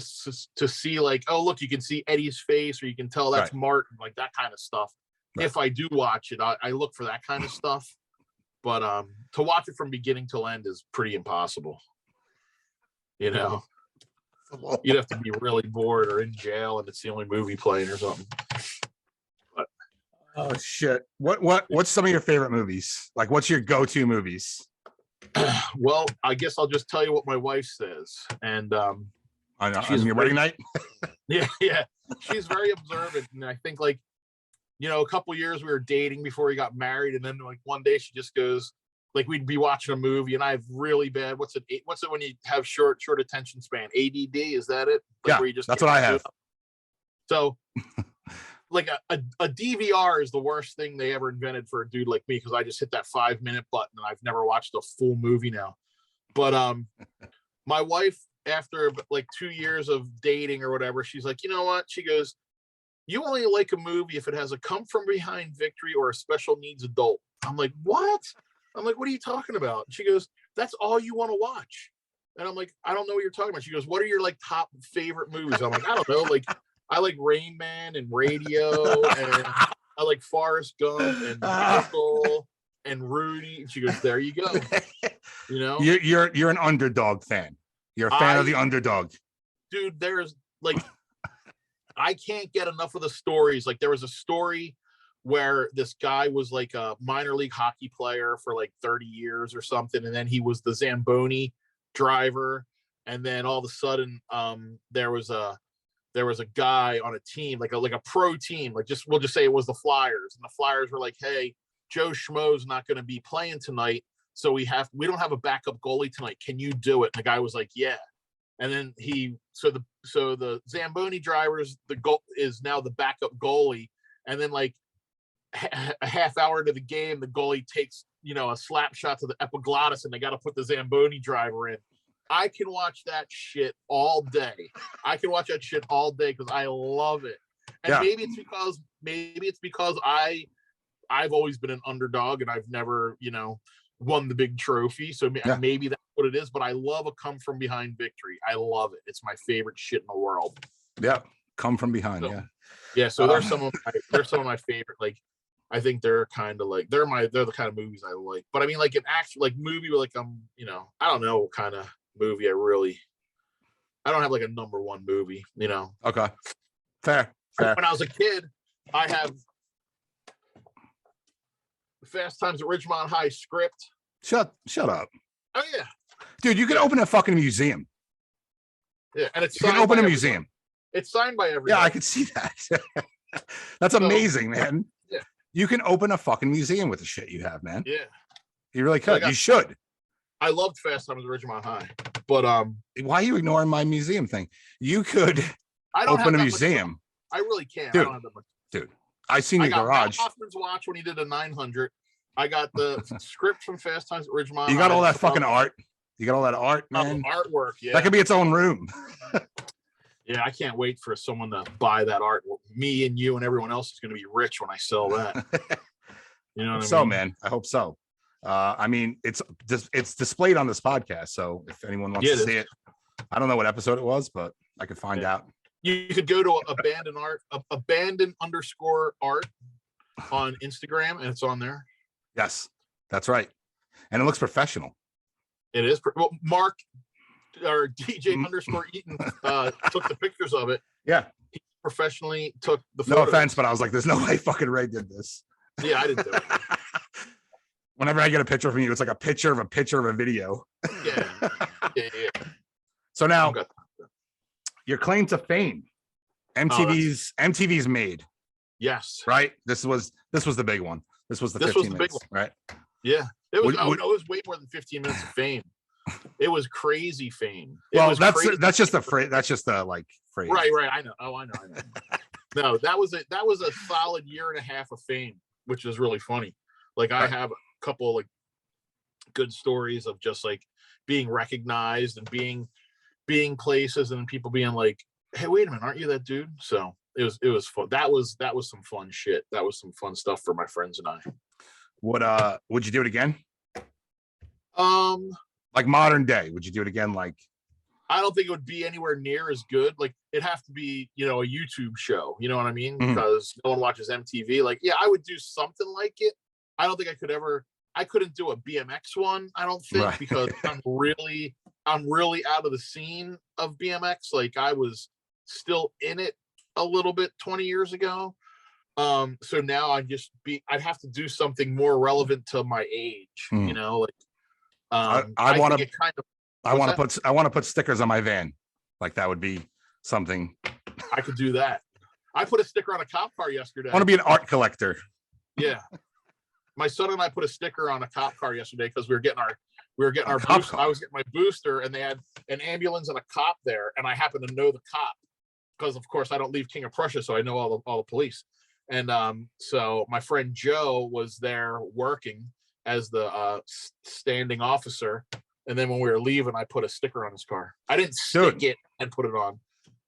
see like, oh, look, you can see Eddie's face, or you can tell that's Martin, like that kind of stuff. Right. If I do watch it, I look for that kind of stuff. But to watch it from beginning till end is pretty impossible. You know, you'd have to be really bored or in jail, and it's the only movie playing or something. But, oh shit! What's some of your favorite movies? Like, what's your go-to movies? Well, I guess I'll just tell you what my wife says, and I know she's your wedding night. Yeah, she's very observant, and I think like, you know, a couple years we were dating before we got married, and then like one day she just goes, like we'd be watching a movie, and I have really bad. What's it when you have short attention span? ADD, is that it? Like yeah, where you just that's what I have. So, like a DVR is the worst thing they ever invented for a dude like me, because I just hit that 5-minute button, and I've never watched a full movie now. But my wife, after like 2 years of dating or whatever, she's like, you know what? She goes, you only like a movie if it has a come from behind victory or a special needs adult. I'm like, what? I'm like, what are you talking about? And she goes, that's all you want to watch. And I'm like, I don't know what you're talking about. She goes, what are your like top favorite movies? I'm like, I don't know. Like, I like Rain Man and Radio, and I like Forrest Gump and Michael and Rudy. And she goes, there you go. You know, you're an underdog fan. You're a fan of the underdog. Dude, there's like, I can't get enough of the stories. Like there was a story where this guy was like a minor league hockey player for like 30 years or something. And then he was the Zamboni driver. and then all of a sudden, there was a guy on a team, like a pro team, like we'll just say it was the Flyers, and the Flyers were like, hey, Joe Schmo's not going to be playing tonight, so we don't have a backup goalie tonight. Can you do it? And the guy was like, yeah. And then so the Zamboni drivers, the goal is now the backup goalie. And then like a half hour into the game, the goalie takes, a slap shot to the epiglottis, and they got to put the Zamboni driver in. I can watch that shit all day. Because I love it. And maybe it's because I've always been an underdog and I've never, won the big trophy. So maybe that's what it is, but I love a come from behind victory. I love it. It's my favorite shit in the world. Yeah. Come from behind. Yeah. So there's some of my favorite, like, I think they're kind of like, they're the kind of movies I like, but I mean, like an actual like movie where like, I don't know what kind of movie I don't have like a number one movie, Okay. Fair. When I was a kid, I have Fast Times at Ridgemont High script. Shut up. Oh yeah. Dude, you can open a fucking museum. Yeah, and you can open a museum. It's signed by everyone. Yeah, I can see that. That's amazing, man. Yeah. You can open a fucking museum with the shit you have, man. Yeah. You really could. You should. I loved Fast Times at Ridgemont High, but why are you ignoring my museum thing? You could open a museum. I really can't. Dude, I don't have that much. Dude, I seen your garage. Matt Hoffman's watch when he did a 900. I got the script from Fast Times at Ridgemont. You got all that fucking art. You got all that art, man. Artwork, yeah. That could be its own room. Yeah, I can't wait for someone to buy that art. Me and you and everyone else is going to be rich when I sell that. You know what I mean? So, man, I hope so. I mean, it's displayed on this podcast, so if anyone wants to see it, I don't know what episode it was, but I could find out. You could go to abandon _ art on Instagram, and it's on there. Yes, that's right, and it looks professional. It is. Well, Mark or DJ _ Eaton took the pictures of it. Yeah, he professionally took the photos. No offense, but I was like, "There's no way fucking Ray did this." Yeah, I didn't do it. Whenever I get a picture from you, it's like a picture of a video. Yeah. So now, your claim to fame, MTV's Made. Yes. Right. This was the big one. This was the 15 minutes, right? Yeah. It was. It was way more than 15 minutes of fame. It was crazy fame. That's just the phrase. That's just the like phrase. Right. I know. Oh, I know. No, that was a solid year and a half of fame, which is really funny. Like I have a couple like good stories of just like being recognized and being places and people being like, hey, wait a minute, aren't you that dude? So it was fun. That was some fun shit. That was some fun stuff for my friends and I. Would you do it again? Like modern day, would you do it again? Like, I don't think it would be anywhere near as good. Like it'd have to be, a YouTube show, you know what I mean? Mm-hmm. Because no one watches MTV. Like, yeah, I would do something like it. I don't think I couldn't do a BMX one. I don't think because I'm really out of the scene of BMX. Like I was still in it a little bit 20 years ago. So now I'd have to do something more relevant to my age, like, I want to put stickers on my van. Like that would be something. I could do that. I put a sticker on a cop car yesterday. I want to be an art collector. Yeah. My son and I put a sticker on a cop car yesterday because we were getting our booster. I was getting my booster and they had an ambulance and a cop there. And I happen to know the cop because of course I don't leave King of Prussia. So I know all the police. And so my friend Joe was there working as the standing officer. And then when we were leaving, I put a sticker on his car. I didn't stick it and put it on,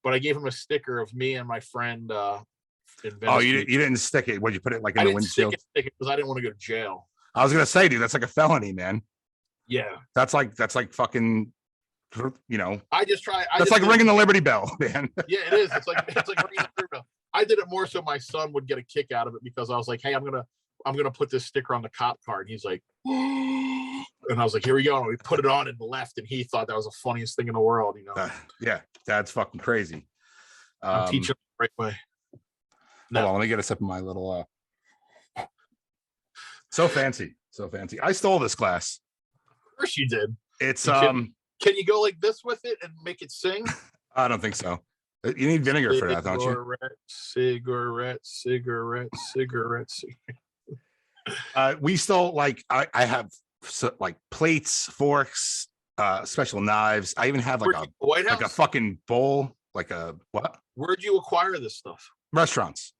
but I gave him a sticker of me and my friend. You didn't stick it. Would you put it like in the windshield? Stick it because I didn't want to go to jail. I was gonna say, dude, that's like a felony, man. Yeah, that's like fucking. That's like ringing the Liberty Bell, man. Yeah, it is. It's like ringing the Liberty Bell. I did it more so my son would get a kick out of it because I was like, hey, I'm gonna put this sticker on the cop car, and he's like, and I was like, here we go, and we put it on and left, and he thought that was the funniest thing in the world, Yeah, Dad's fucking crazy. I'm teaching the right way. Hold on, let me get a sip of my little. So fancy. I stole this glass. Of course you did. It's Can you go like this with it and make it sing? I don't think so. You need vinegar for that, don't you? Cigarette. We still like. I have like plates, forks, special knives. I even have like White House? like a fucking bowl, like a what? Where'd you acquire this stuff? Restaurants.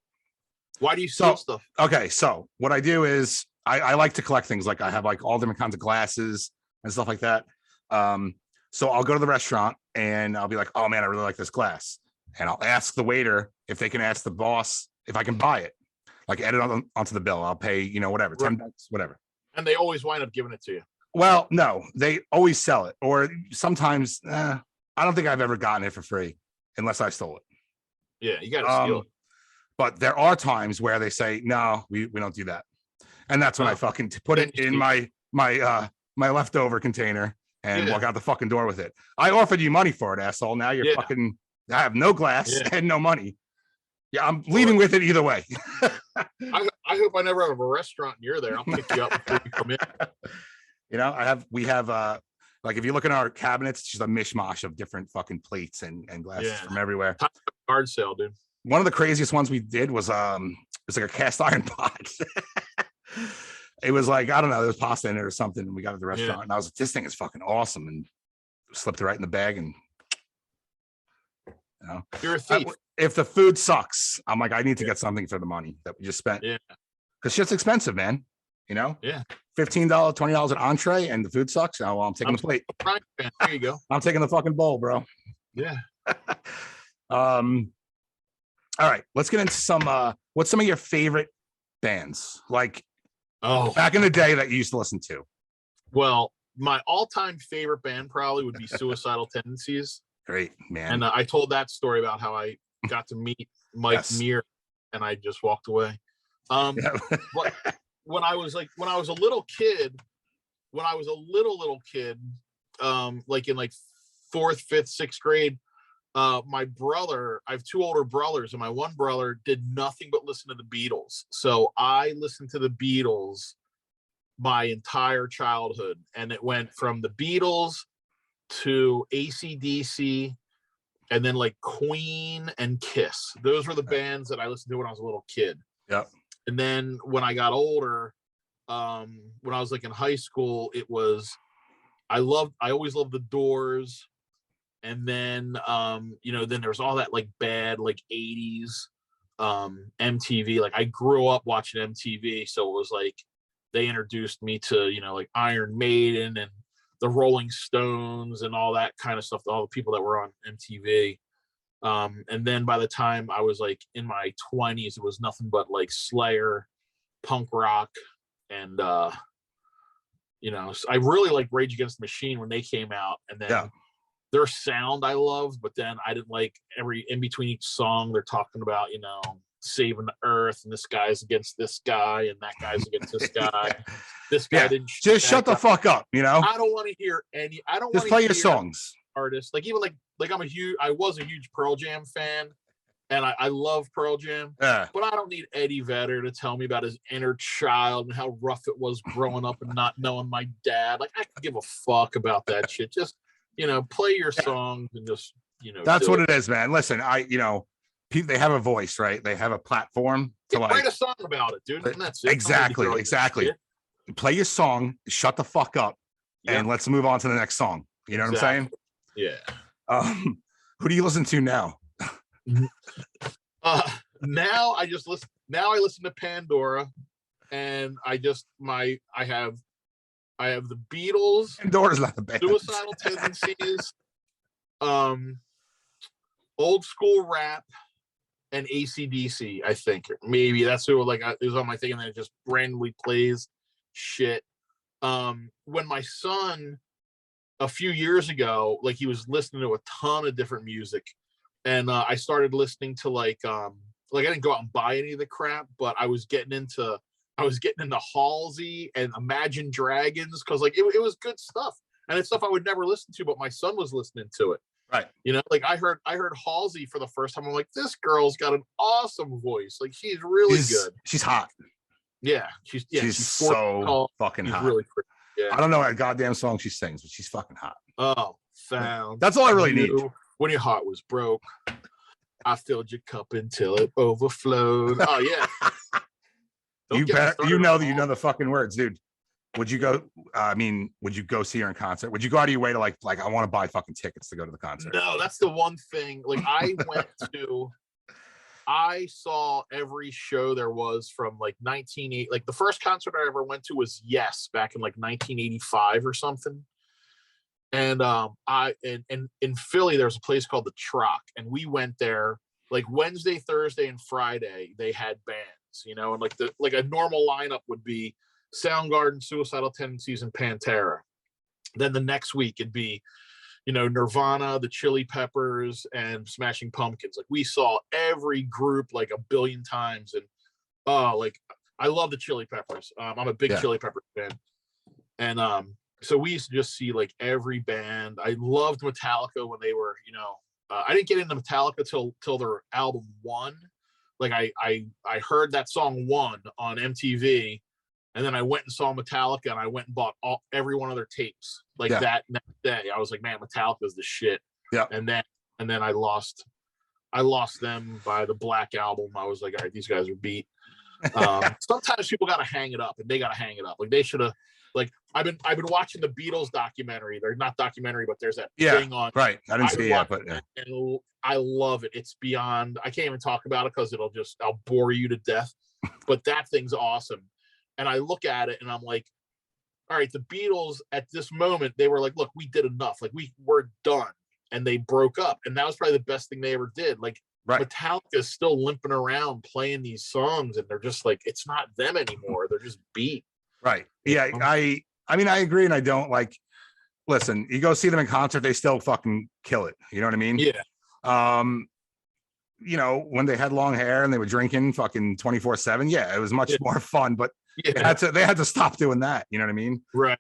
Why do you steal stuff? Okay, so what I do is I like to collect things. Like I have like all different kinds of glasses and stuff like that. So I'll go to the restaurant and I'll be like, oh man, I really like this glass. And I'll ask the waiter if they can ask the boss if I can buy it, like add it onto the bill. I'll pay, whatever, $10, whatever. And they always wind up giving it to you. Well, no, they always sell it. Or sometimes, I don't think I've ever gotten it for free unless I stole it. Yeah, you got to steal it. But there are times where they say, no, we don't do that. And that's when I fucking put it in my leftover container and walk out the fucking door with it. I offered you money for it, asshole. Now you're fucking, I have no glass and no monmoney. Yeah, I'm leaving with it either way. I hope I never have a restaurant near there. I'll pick you up before you come in. We have like if you look in our cabinets, it's just a mishmash of different fucking plates and glasses from everywhere. Hard sale, dude. One of the craziest ones we did was it's like a cast iron pot. It was like, I don't know, there was pasta in it or something, and we got at the restaurant and I was like, this thing is fucking awesome, and slipped it right in the bag. And you're a thief. If the food sucks, I'm like, I need to get something for the money that we just spent. Yeah, because shit's expensive, man. $15, $20 an entree, and the food sucks. Oh, well, I'm taking the plate. There you go. I'm taking the fucking bowl, bro. Yeah. All right, let's get into some what's some of your favorite bands, like back in the day that you used to listen to? Well, my all-time favorite band probably would be Suicidal Tendencies. Great, man. And I told that story about how I got to meet Mike Muir and I just walked away. But when I was a little kid, like in like 4th, 5th, 6th grade, my brother, I have 2 older brothers, and my one brother did nothing but listen to the Beatles. So I listened to the Beatles my entire childhood, and it went from the Beatles to AC/DC, and then like Queen and Kiss. Those were the bands that I listened to when I was a little kid. Yep. And then when I got older, when I was like in high school, it was I always loved the Doors. And then then there's all that like bad like 80s MTV. Like I grew up watching MTV, so it was like they introduced me to like Iron Maiden and the Rolling Stones and all that kind of stuff, all the people that were on MTV. And then by the time I was like in my 20s, it was nothing but like Slayer, punk rock, and I really like Rage Against the Machine when they came out, and then their sound I loved, but then I didn't like in between each song they're talking about saving the earth, and this guy's against this guy and that guy's against this guy. This guy didn't just shut the fuck up. I don't want to hear any. I don't just play your songs. Artists like even like I was a huge Pearl Jam fan, and I love Pearl Jam. But I don't need Eddie Vedder to tell me about his inner child and how rough it was growing up and not knowing my dad. Like I could give a fuck about that shit. Just play your songs and just that's what it is, man. Listen, they have a voice, right? They have a platform to write a song about it, dude. And that's it. Exactly. Play your song, shut the fuck up, and let's move on to the next song. You know what I'm saying? Yeah. Who do you listen to now? Now I listen to Pandora, and I have the Beatles. Pandora's not the band. Suicidal Tendencies, old school rap, and AC/DC. I think maybe that's who is on my thing, and then it just randomly plays shit. When my son a few years ago, like he was listening to a ton of different music, and I started listening to like I didn't go out and buy any of the crap, but I was getting into Halsey and Imagine Dragons, because like it was good stuff, and it's stuff I would never listen to, but my son was listening to it. Right. Like I heard Halsey for the first time. I'm like, this girl's got an awesome voice. Like she's really good. She's hot. Yeah, she's so fucking hot. Really pretty. Yeah. I don't know what goddamn song she sings, but she's fucking hot. Oh, found. That's all I really need. When your heart was broke, I filled your cup until it overflowed. Oh yeah. You know the fucking words, dude. Would you go? Would you go see her in concert? Would you go out of your way to like I want to buy fucking tickets to go to the concert? No, that's the one thing. Like I saw every show there was from like 1980. Like the first concert I ever went to was Yes back in like 1985 or something. And in Philly there's a place called the Troc, and we went there like Wednesday, Thursday, and Friday. They had bands, you know, and like a normal lineup would be Soundgarden, Suicidal Tendencies, and Pantera. Then the next week it'd be, you know, Nirvana, the Chili Peppers, and Smashing Pumpkins. Like we saw every group like a billion times, and like I love the Chili Peppers. I'm a big Chili Peppers fan, and so we used to just see like every band. I loved Metallica when they were, you know, I didn't get into Metallica till their album One. Like I heard that song One on MTV, and then I went and saw Metallica, and I went and bought every one of their tapes. Like that next day, I was like, man, Metallica's the shit. Yeah. And then I lost them by the Black Album. I was like, all right, these guys are beat. Sometimes people got to hang it up, and they got to hang it up. Like they should have. Like I've been watching the Beatles documentary. They're not documentary, but there's that thing on. Right. I didn't see it, but and I love it. It's beyond. I can't even talk about it because I'll bore you to death. But that thing's awesome. And I look at it and I'm like, all right, the Beatles at this moment, they were like, look, we did enough. Like we're done. And they broke up. And that was probably the best thing they ever did. Like Metallica is still limping around playing these songs, and they're just like, it's not them anymore. They're just beat. Right. Yeah. I agree. And I don't like, listen, you go see them in concert, they still fucking kill it. You know what I mean? Yeah. You know, when they had long hair and they were drinking fucking 24/7. Yeah. It was much more fun, but they had to stop doing that. You know what I mean? Right.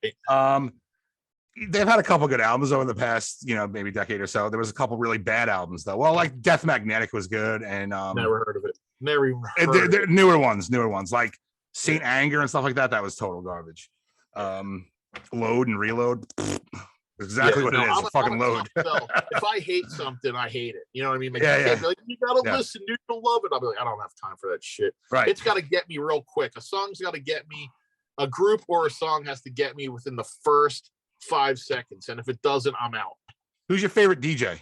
They've had a couple good albums over the past, you know, maybe decade or so. There was a couple really bad albums though. Well, like Death Magnetic was good. And never heard of it. Never even heard of it. Newer ones like Saint Anger and stuff like that. That was total garbage. Load and Reload. Exactly what it is. A fucking load. If I hate something, I hate it. You know what I mean? Like, like, you gotta listen, you don't love it. I'll be like, I don't have time for that shit. Right. It's got to get me real quick. A song's got to get me. A group or a song has to get me within the first 5 seconds, and if it doesn't, I'm out. Who's your favorite DJ?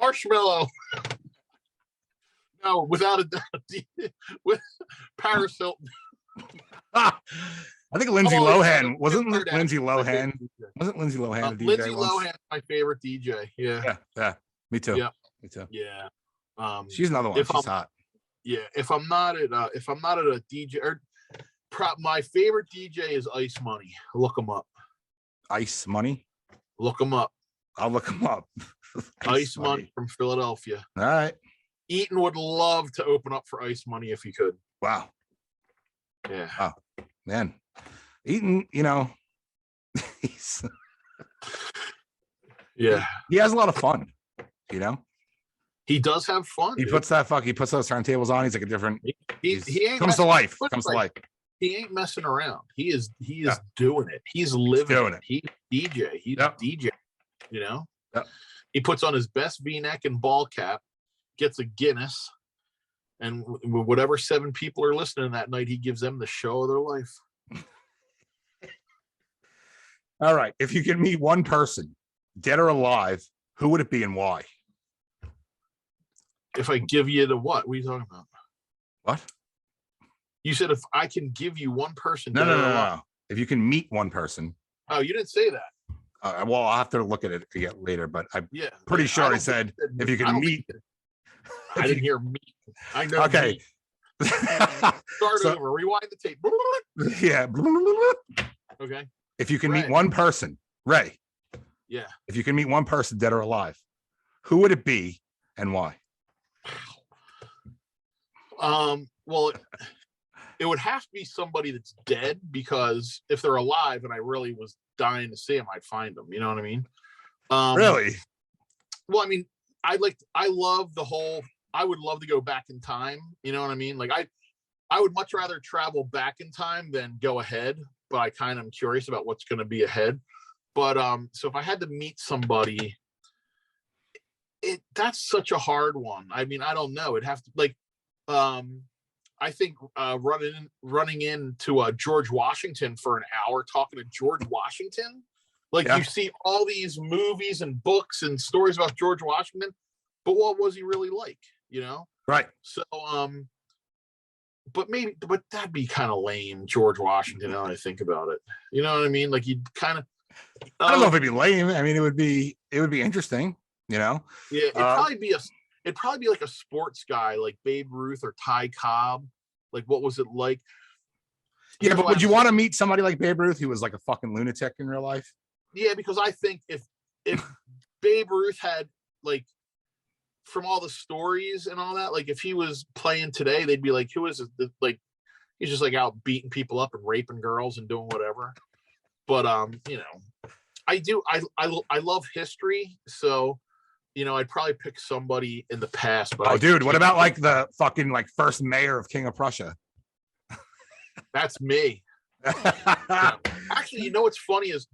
Marshmello. No, without a doubt. With Paris Hilton. I think Lindsay Lohan wasn't Lindsay Lohan. Wasn't Lindsay Lohan a DJ? Lindsay Lohan, my favorite DJ. Yeah. Yeah. Me too. Yeah. Me too. Yeah. She's another one. She's hot. Yeah. If I'm not at a DJ, or my favorite DJ is Ice Money. Look him up. Ice Money. Look him up. I'll look him up. Ice Money from Philadelphia. All right. Eaton would love to open up for Ice Money if he could. Wow. Yeah. Wow. Man. Eaton, you know, he's he has a lot of fun, you know. He does have fun. He puts those turntables on. He's like a different. He ain't comes to life. Comes to life. He ain't messing around. He is doing it. He's living it. He's DJ. He's DJ. You know. Yep. He puts on his best V-neck and ball cap, gets a Guinness, and whatever 7 people are listening that night, he gives them the show of their life. All right. If you could meet one person, dead or alive, who would it be and why? If I give you the what? What are you talking about? What? You said if I can give you one person. No. If you can meet one person. Oh, you didn't say that. Well, I'll have to look at it again later, but I'm pretty sure I said if you can meet. I didn't hear meet. I know. Okay. Start over. Rewind the tape. Yeah. Okay. If you can meet one person, Ray. Yeah. If you can meet one person, dead or alive, who would it be and why? Well, it would have to be somebody that's dead, because if they're alive and I really was dying to see them, I'd find them. You know what I mean? Really? Well, I mean, I would love to go back in time. You know what I mean? Like I would much rather travel back in time than go ahead. but I kind of am curious about what's going to be ahead. But so if I had to meet somebody, that's such a hard one. I mean, I don't know. It'd have to like, I think running into George Washington for an hour, talking to George Washington. Like you see all these movies and books and stories about George Washington, but what was he really like? You know? Right. So, but that'd be kind of lame, George Washington. Now that I think about it, you know what I mean? Like you'd kind of. I don't know if it'd be lame. I mean, it would be interesting. You know? Yeah, it'd probably be like a sports guy, like Babe Ruth or Ty Cobb. Like, what was it like? Yeah, but would you want to meet somebody like Babe Ruth who was like a fucking lunatic in real life? Yeah, because I think if Babe Ruth had like, from all the stories and all that, like if he was playing today, they'd be like, who is it? Like, he's just like out beating people up and raping girls and doing whatever. But you know, I love history, so you know, I'd probably pick somebody in the past. But dude, what about like the fucking like first mayor of King of Prussia? That's me. Yeah. Actually, you know what's funny is,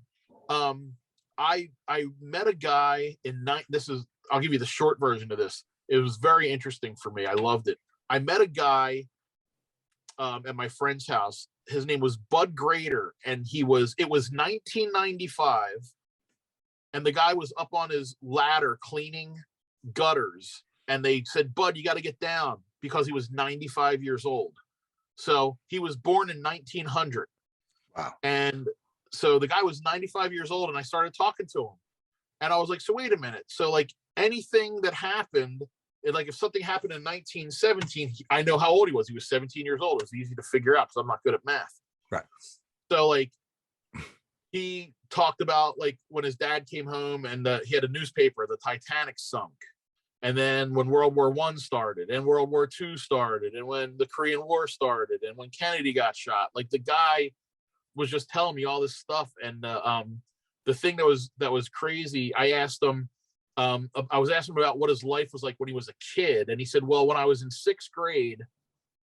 I met a guy in I'll give you the short version of this. It was very interesting for me. I loved it. I met a guy at my friend's house. His name was Bud Grader, and it was 1995. And the guy was up on his ladder cleaning gutters. And they said, Bud, you got to get down, because he was 95 years old. So he was born in 1900. Wow. And so the guy was 95 years old, and I started talking to him. And I was like, so wait a minute. So like anything that happened, like if something happened in 1917, I know how old he was. He was 17 years old. It was easy to figure out because I'm not good at math. Right. So like he talked about like when his dad came home and he had a newspaper, the Titanic sunk. And then when World War I started and World War II started and when the Korean War started and when Kennedy got shot, like the guy was just telling me all this stuff. And the thing that was crazy, I asked him, I was asking him about what his life was like when he was a kid. And he said, well, when I was in sixth grade,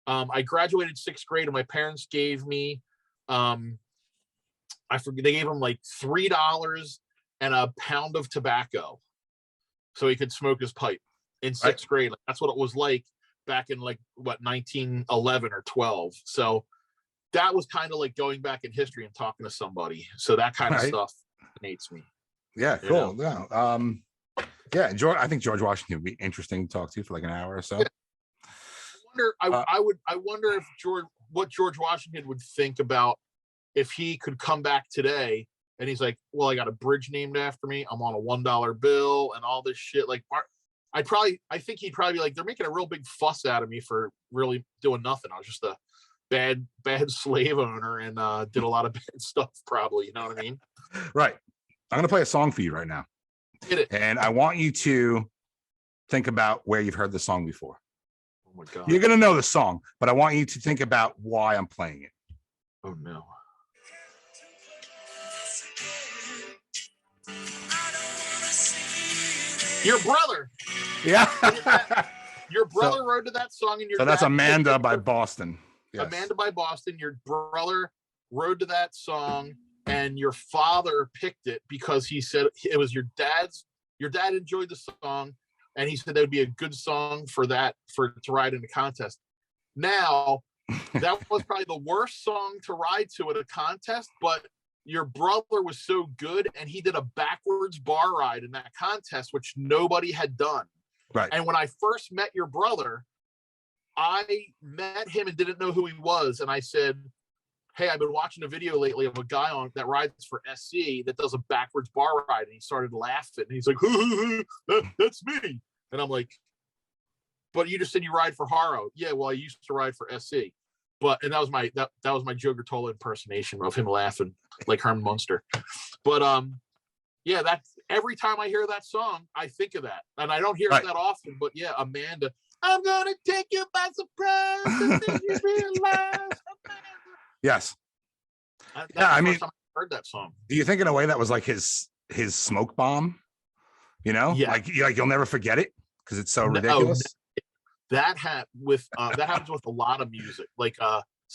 I graduated sixth grade and my parents gave me, I forget, they gave him like $3 and a pound of tobacco so he could smoke his pipe in sixth grade. Like, that's what it was like back in like 1911 or 12. So that was kind of like going back in history and talking to somebody. So that kind of stuff fascinates me. Yeah, cool. Yeah. Yeah, I think George Washington would be interesting to talk to for like an hour or so. Yeah. I wonder if what George Washington would think about if he could come back today and he's like, well, I got a bridge named after me. I'm on a $1 bill and all this shit. Like, I think he'd probably be like, they're making a real big fuss out of me for really doing nothing. I was just a bad slave owner and did a lot of bad stuff, probably. You know what I mean? Right. I'm gonna play a song for you right now. Hit it. And I want you to think about where you've heard the song before. Oh my God. You're gonna know the song, but I want you to think about why I'm playing it. Oh no. Your brother. Yeah. Your brother wrote to that song, and so that's Amanda by Boston. Yes. Amanda by Boston. Your brother wrote to that song, and your father picked it because he said it was your dad's. Your dad enjoyed the song, and he said that would be a good song to ride in the contest. Now, that was probably the worst song to ride to at a contest, but your brother was so good, and he did a backwards bar ride in that contest, which nobody had done. Right. And when I first met your brother, I met him and didn't know who he was. And I said, hey, I've been watching a video lately of a guy that rides for SC that does a backwards bar ride. And he started laughing. And he's like, that's me. And I'm like, but you just said you ride for Haro. Yeah, well, I used to ride for SC. And that was my Joe Gruttola impersonation of him laughing like Herman Munster. But yeah, that's every time I hear that song, I think of that. And I don't hear it that often, but yeah, Amanda, I'm gonna take you by surprise and make you realize. Yes. Yeah, I mean, I heard that song. Do you think in a way that was like his smoke bomb? You know, like you'll never forget it because it's so ridiculous. That happens with a lot of music. Like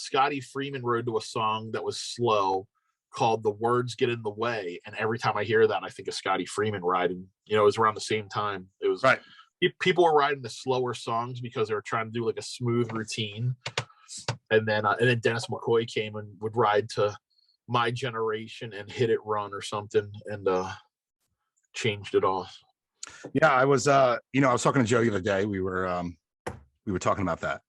Scotty Freeman rode to a song that was slow called The Words Get in the Way. And every time I hear that, I think of Scotty Freeman riding. You know, it was around the same time. It was right. People were riding the slower songs because they were trying to do like a smooth routine. And then Dennis McCoy came and would ride to My Generation and Hit It Run or something, and changed it all. Yeah, I was you know, I was talking to Joe the other day. We were talking about that.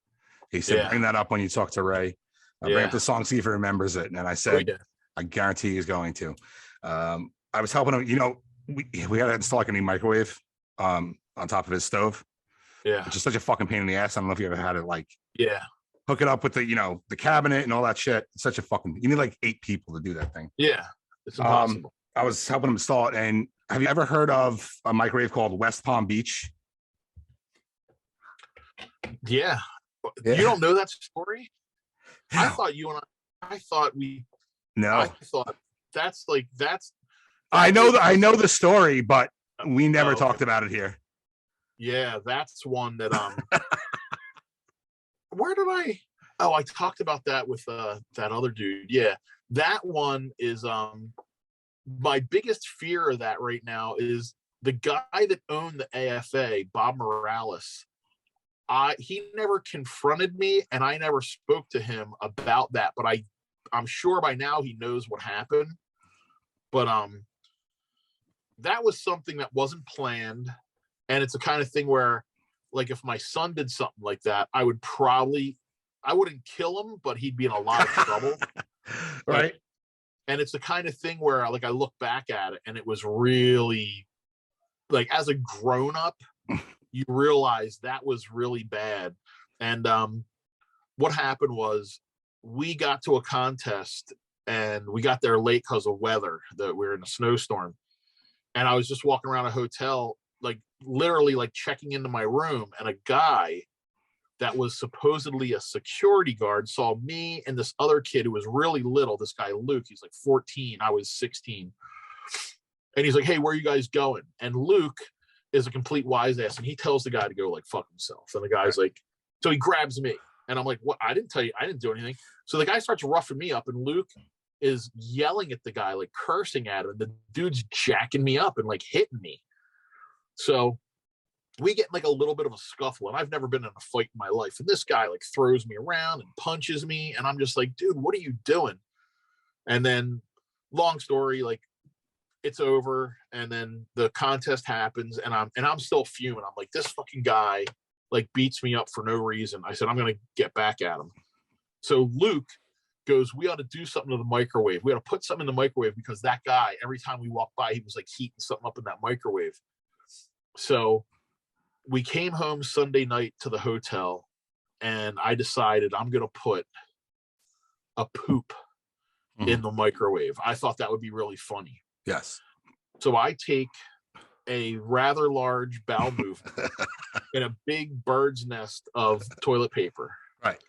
He said, bring that up when you talk to Ray. Bring up the song, see if he remembers it. And I said, I guarantee he's going to. I was helping him, you know, we had to install like a new microwave on top of his stove. Yeah. Which is such a fucking pain in the ass. I don't know if you ever had it like hook it up with the, you know, the cabinet and all that shit. It's such a fucking, you need like 8 people to do that thing. Yeah. It's impossible. I was helping him install it. And have you ever heard of a microwave called West Palm Beach? Yeah. You don't know that story? I thought you and I thought we. No. I thought that's. I know the story, but we never talked about it here. Yeah, that's one that where did I? Oh, I talked about that with that other dude. Yeah, that one is my biggest fear of that right now is the guy that owned the AFA, Bob Morales. He never confronted me, and I never spoke to him about that. But I'm sure by now he knows what happened. But that was something that wasn't planned, and it's the kind of thing where, like, if my son did something like that, I wouldn't kill him, but he'd be in a lot of trouble. Right. And it's the kind of thing where, like, I look back at it, and it was really, like, as a grown up, you realize that was really bad. And what happened was we got to a contest, and we got there late because of weather, that we were in a snowstorm. And I was just walking around a hotel, like literally like checking into my room, and a guy that was supposedly a security guard saw me and this other kid who was really little. This guy, Luke, he's like 14. I was 16. And he's like, hey, where are you guys going? And Luke is a complete wise ass, and he tells the guy to go like fuck himself. And the guy's like, so he grabs me, and I'm like, what? I didn't tell you, I didn't do anything. So the guy starts roughing me up, and Luke is yelling at the guy, like cursing at him. The dude's jacking me up and like hitting me. So we get like a little bit of a scuffle, and I've never been in a fight in my life. And this guy like throws me around and punches me, and I'm just like, dude, what are you doing? And then, long story, like, it's over, and then the contest happens, and I'm still fuming. I'm like, this fucking guy like beats me up for no reason. I said, I'm gonna get back at him. So Luke goes, we ought to do something to the microwave. We ought to put something in the microwave, because that guy, every time we walked by, he was like heating something up in that microwave. So we came home Sunday night to the hotel, and I decided I'm going to put a poop in the microwave. I thought that would be really funny. Yes. So I take a rather large bowel movement and a big bird's nest of toilet paper. Right.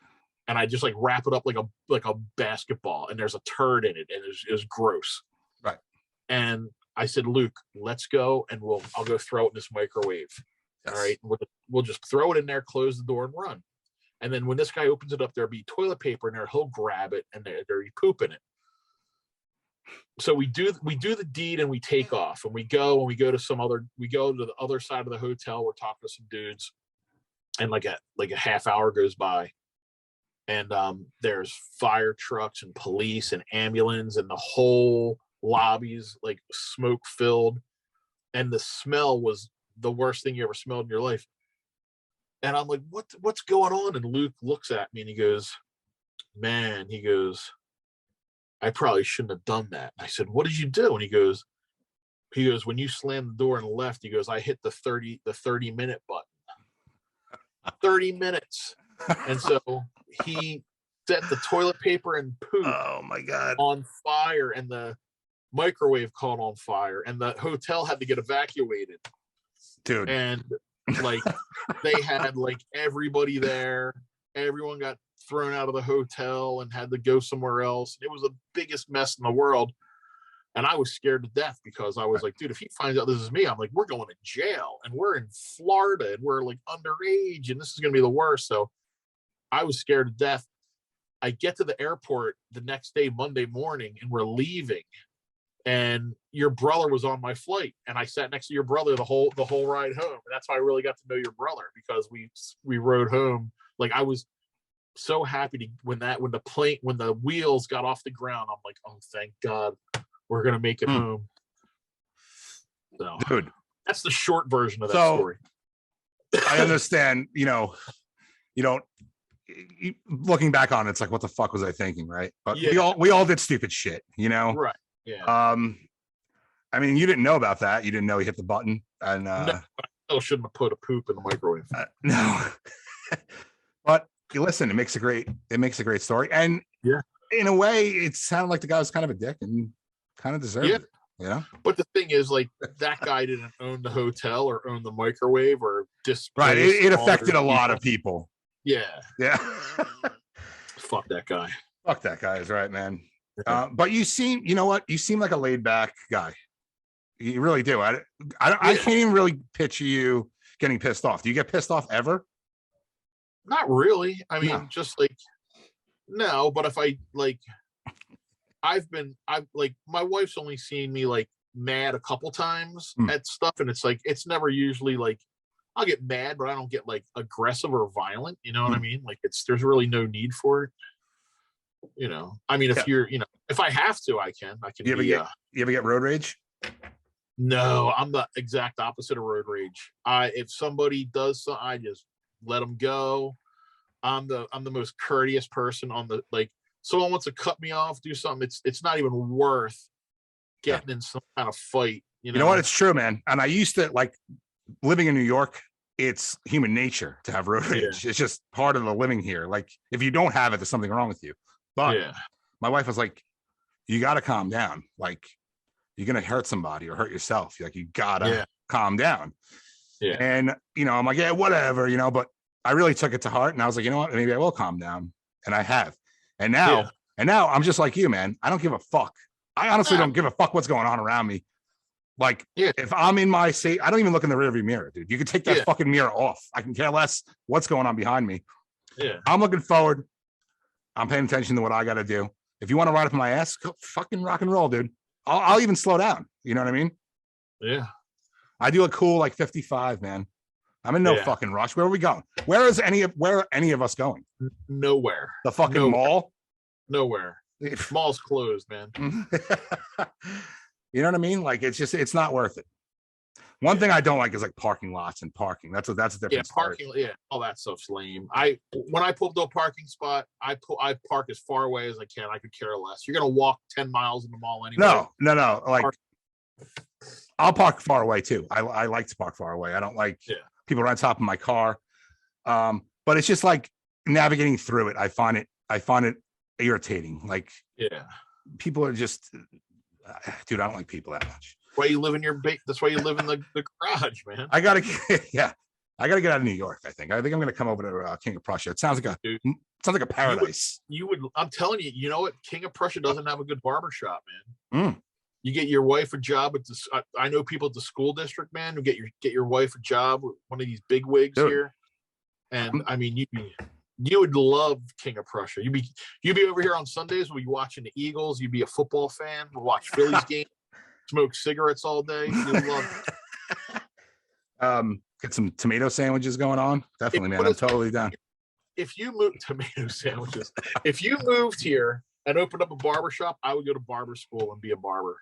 And I just like wrap it up like a basketball, and there's a turd in it, and it was gross. Right. And I said, Luke, let's go, and I'll go throw it in this microwave. Yes. All right. We'll just throw it in there, close the door, and run. And then when this guy opens it up, there'll be toilet paper in there. He'll grab it, and there'll be poop in it. So we do the deed, and we take off, and we go to the other side of the hotel. We're talking to some dudes, and like a half hour goes by, and there's fire trucks and police and ambulance, and the whole lobby's like smoke filled, and the smell was the worst thing you ever smelled in your life. And I'm like, what's going on? And Luke looks at me, and he goes, man, I probably shouldn't have done that. I said, what did you do? And he goes, when you slammed the door and left, he goes, I hit the 30-minute button. 30 minutes. And so he set the toilet paper and poop on fire, and the microwave caught on fire, and the hotel had to get evacuated. Dude. And like they had like everybody there. Everyone got thrown out of the hotel and had to go somewhere else. It was the biggest mess in the world. And I was scared to death, because I was like, dude, if he finds out this is me, I'm like, we're going to jail, and we're in Florida, and we're like underage, and this is going to be the worst. So I was scared to death. I get to the airport the next day, Monday morning, and we're leaving. And your brother was on my flight, and I sat next to your brother the whole ride home. And that's how I really got to know your brother, because we rode home. Like, I was so happy to when the wheels got off the ground. I'm like, oh, thank God, we're gonna make it home. So, dude, that's the short version of that story. I understand. Looking back on it, it's like, what the fuck was I thinking, right? But we all did stupid shit, Right. Yeah. I mean, you didn't know about that. You didn't know he hit the button, and no, I still shouldn't have put a poop in the microwave. No. But listen, it makes a great story, and in a way, it sounded like the guy was kind of a dick and kind of deserved it. Yeah. But the thing is, like, that guy didn't own the hotel or own the microwave or right. It affected a lot of people. Yeah. Yeah. Fuck that guy. Fuck that guy is right, man. But you seem like a laid back guy. You really do. I can't even really picture you getting pissed off. Do you get pissed off ever? Not really. I mean, just like, no, but if I like, I've like, my wife's only seen me like mad a couple times at stuff. And it's like, it's never usually like, I'll get mad, but I don't get like aggressive or violent. You know what I mean? Like, there's really no need for it. I mean, if you're, if I have to, I can. You ever get road rage? No, I'm the exact opposite of road rage. If somebody does something, I just let them go. I'm the most courteous person on the, like, someone wants to cut me off, do something. It's not even worth getting in some kind of fight. You know what? It's true, man. And I used to, like, living in New York, it's human nature to have road rage. It's just part of the living here. Like, if you don't have it, there's something wrong with you. But my wife was like, you got to calm down. Like, you're going to hurt somebody or hurt yourself. Like, you got to calm down. Yeah. And, I'm like, yeah, whatever, but I really took it to heart. And I was like, you know what? Maybe I will calm down. And I have. And now I'm just like you, man. I don't give a fuck. I honestly don't give a fuck what's going on around me. Like, if I'm in my seat, I don't even look in the rearview mirror, dude. You can take that fucking mirror off. I can care less what's going on behind me. Yeah. I'm looking forward. I'm paying attention to what I got to do. If you want to ride up my ass, go fucking rock and roll, dude. I'll even slow down. You know what I mean? Yeah. I do a cool, like, 55, man. I'm in no fucking rush. Where are we going? Where are any of us going? Nowhere. The fucking mall? Nowhere. Mall's closed, man. You know what I mean? Like, it's not worth it. One thing I don't like is like parking lots and parking. That's a different parking. Yeah, all that stuff's lame. When I pull up to a parking spot, I park as far away as I can. I could care less. You're gonna walk 10 miles in the mall anyway. No. Like, I'll park far away too. I like to park far away. I don't like people on top of my car. But it's just like navigating through it. I find it irritating. Like, people are just, dude, I don't like people that much. That's why you live in that's why you live in the garage, man. I gotta get out of New York. I think I'm gonna come over to King of Prussia. It sounds like a paradise. I'm telling you, you know what? King of Prussia doesn't have a good barber shop, man. You get your wife a job at this. I know people at the school district, man, who get your wife a job with one of these big wigs here. And I mean, you would love King of Prussia. You'd be over here on Sundays. We'll be watching the Eagles. You'd be a football fan. We'll watch Phillies game. Smoke cigarettes all day. You'd love it. Get some tomato sandwiches going on. Definitely, man. I'm totally down. If you moved if you moved here and opened up a barber shop, I would go to barber school and be a barber.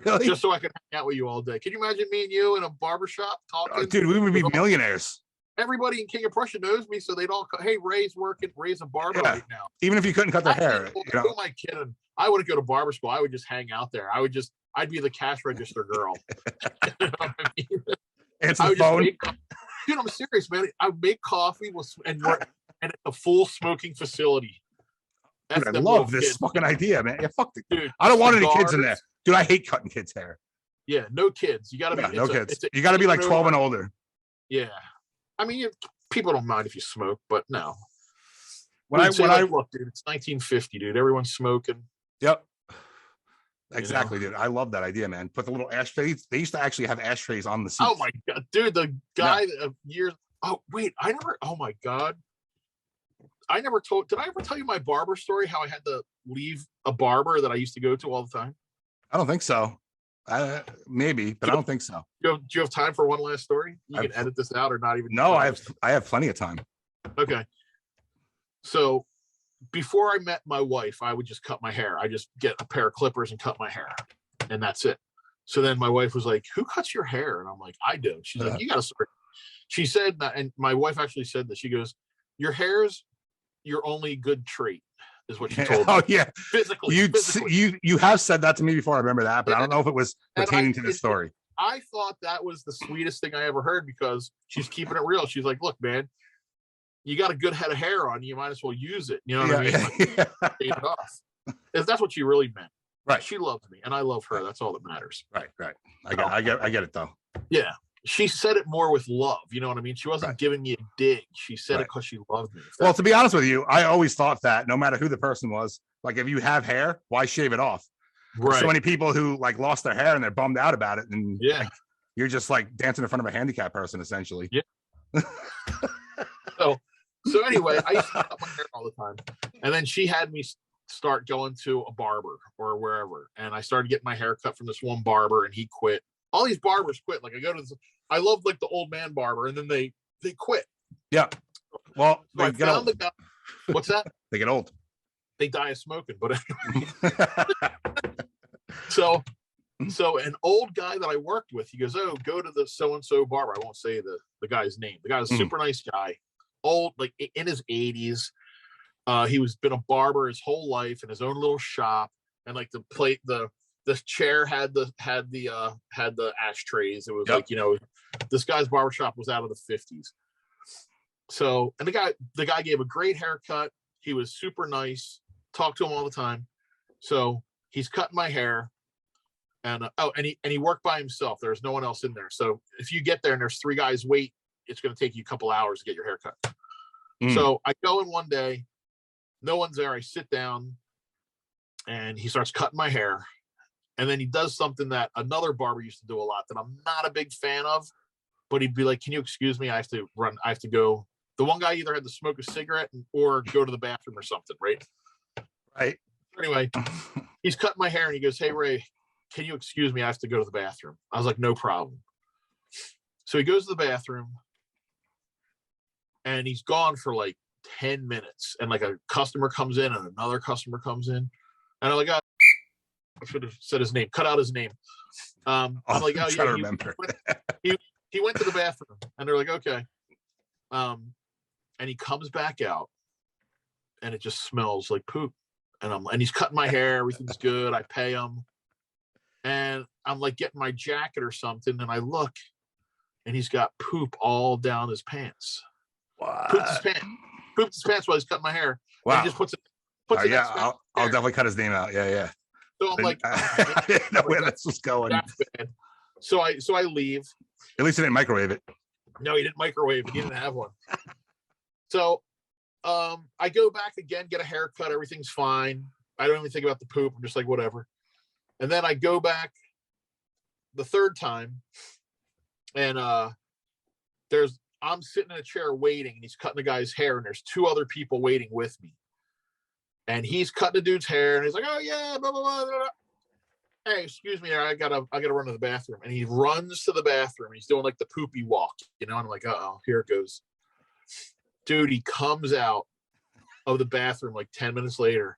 Really? Just so I could hang out with you all day. Can you imagine me and you in a barber shop talking? Dude, we would be millionaires. Everybody in King of Prussia knows me, so they'd all hey, Ray's a barber right now. Even if you couldn't cut their hair. Who am I kidding? I wouldn't go to barber school. I would just hang out there. I'd be the cash register girl. You know what I mean? Answer the phone. Dude, I'm serious, man. I would make coffee and a full smoking facility. Dude, I love this fucking idea, man. Yeah, fuck it. Dude, I don't want any kids in there. Dude, I hate cutting kids' hair. Yeah, no kids. You gotta be no kids. You gotta be like 12 and older. Yeah. I mean, people don't mind if you smoke, but no. Look, dude, it's 1950, dude. Everyone's smoking. Yep. Exactly, dude. I love that idea, man. Put the little ashtrays. They used to actually have ashtrays on the seats. Oh my god, dude! The guy of years. Oh wait, I never. Oh my god. I never told. Did I ever tell you my barber story? How I had to leave a barber that I used to go to all the time. I don't think so. Maybe, but I don't think so. Do you have time for one last story? You can edit this out or not even. No, I have plenty of time. Okay. So before I met my wife, I would just cut my hair. I just get a pair of clippers and cut my hair, and that's it. So then my wife was like, "Who cuts your hair?" And I'm like, "I do." She's like, "You got to start." She said that, and my wife actually said that. She goes, "Your hair's your only good trait," is what she told me. Oh yeah, physically. You have said that to me before. I remember that, but I don't know if it was pertaining to the story. I thought that was the sweetest thing I ever heard because she's keeping it real. She's like, "Look, man, you got a good head of hair on you. You might as well use it." You know what I mean? Like, take it off. If that's what she really meant. Right. She loves me and I love her. That's all that matters. Right. I get it though. Yeah. She said it more with love. You know what I mean? She wasn't giving me a dig. She said it because she loved me. Well, to be honest with you, I always thought that no matter who the person was, like if you have hair, why shave it off? Right. There's so many people who like lost their hair and they're bummed out about it. And like, you're just like dancing in front of a handicapped person, essentially. Yeah. So anyway, I used to cut my hair all the time. And then she had me start going to a barber or wherever. And I started getting my hair cut from this one barber and he quit. All these barbers quit. Like I love like the old man barber and then they quit. Yeah. Well, so I found the guy. What's that? They get old. They die of smoking, but anyway. So an old guy that I worked with, he goes, "Oh, go to the so-and-so barber." I won't say the guy's name. The guy's a super nice guy, old, like in his 80s. He was been a barber his whole life in his own little shop, and like the chair had the ashtrays. It was like, you know, this guy's barbershop was out of the 50s. So, and the guy gave a great haircut. He was super nice. Talked to him all the time. So he's cutting my hair, and he worked by himself. There's no one else in there. So if you get there and there's 3 guys wait, it's going to take you a couple hours to get your hair cut. So I go in one day, no one's there. I sit down, and he starts cutting my hair, and then he does something that another barber used to do a lot that I'm not a big fan of. But he'd be like, "Can you excuse me? I have to run. I have to go." The one guy either had to smoke a cigarette or go to the bathroom or something, right? Right. Anyway, he's cutting my hair and he goes, "Hey, Ray, can you excuse me? I have to go to the bathroom." I was like, "No problem." So he goes to the bathroom and he's gone for like 10 minutes. And like a customer comes in and another customer comes in. And I'm like, I should have said his name, cut out his name. I'm like, "Oh, yeah, remember." He went to the bathroom and they're like, "Okay." And he comes back out and it just smells like poop. And he's cutting my hair. Everything's good. I pay him. And I'm like getting my jacket or something. And I look and he's got poop all down his pants. What? Pooped his pants while he's cutting my hair. Wow. And he just puts it. I'll definitely cut his name out. Yeah. So I'm like, I didn't know where this was going. That's bad. So I leave. At least he didn't microwave it. No, he didn't microwave it. He didn't have one. So I go back again, get a haircut. Everything's fine. I don't even think about the poop. I'm just like, whatever. And then I go back the third time, and I'm sitting in a chair waiting, and he's cutting the guy's hair, and there's 2 other people waiting with me. And he's cutting the dude's hair, and he's like, "Oh yeah, blah blah blah, blah. Hey, excuse me, I gotta run to the bathroom." And he runs to the bathroom. He's doing like the poopy walk, you know. And I'm like, "Uh-oh, here it goes." Dude, he comes out of the bathroom like 10 minutes later,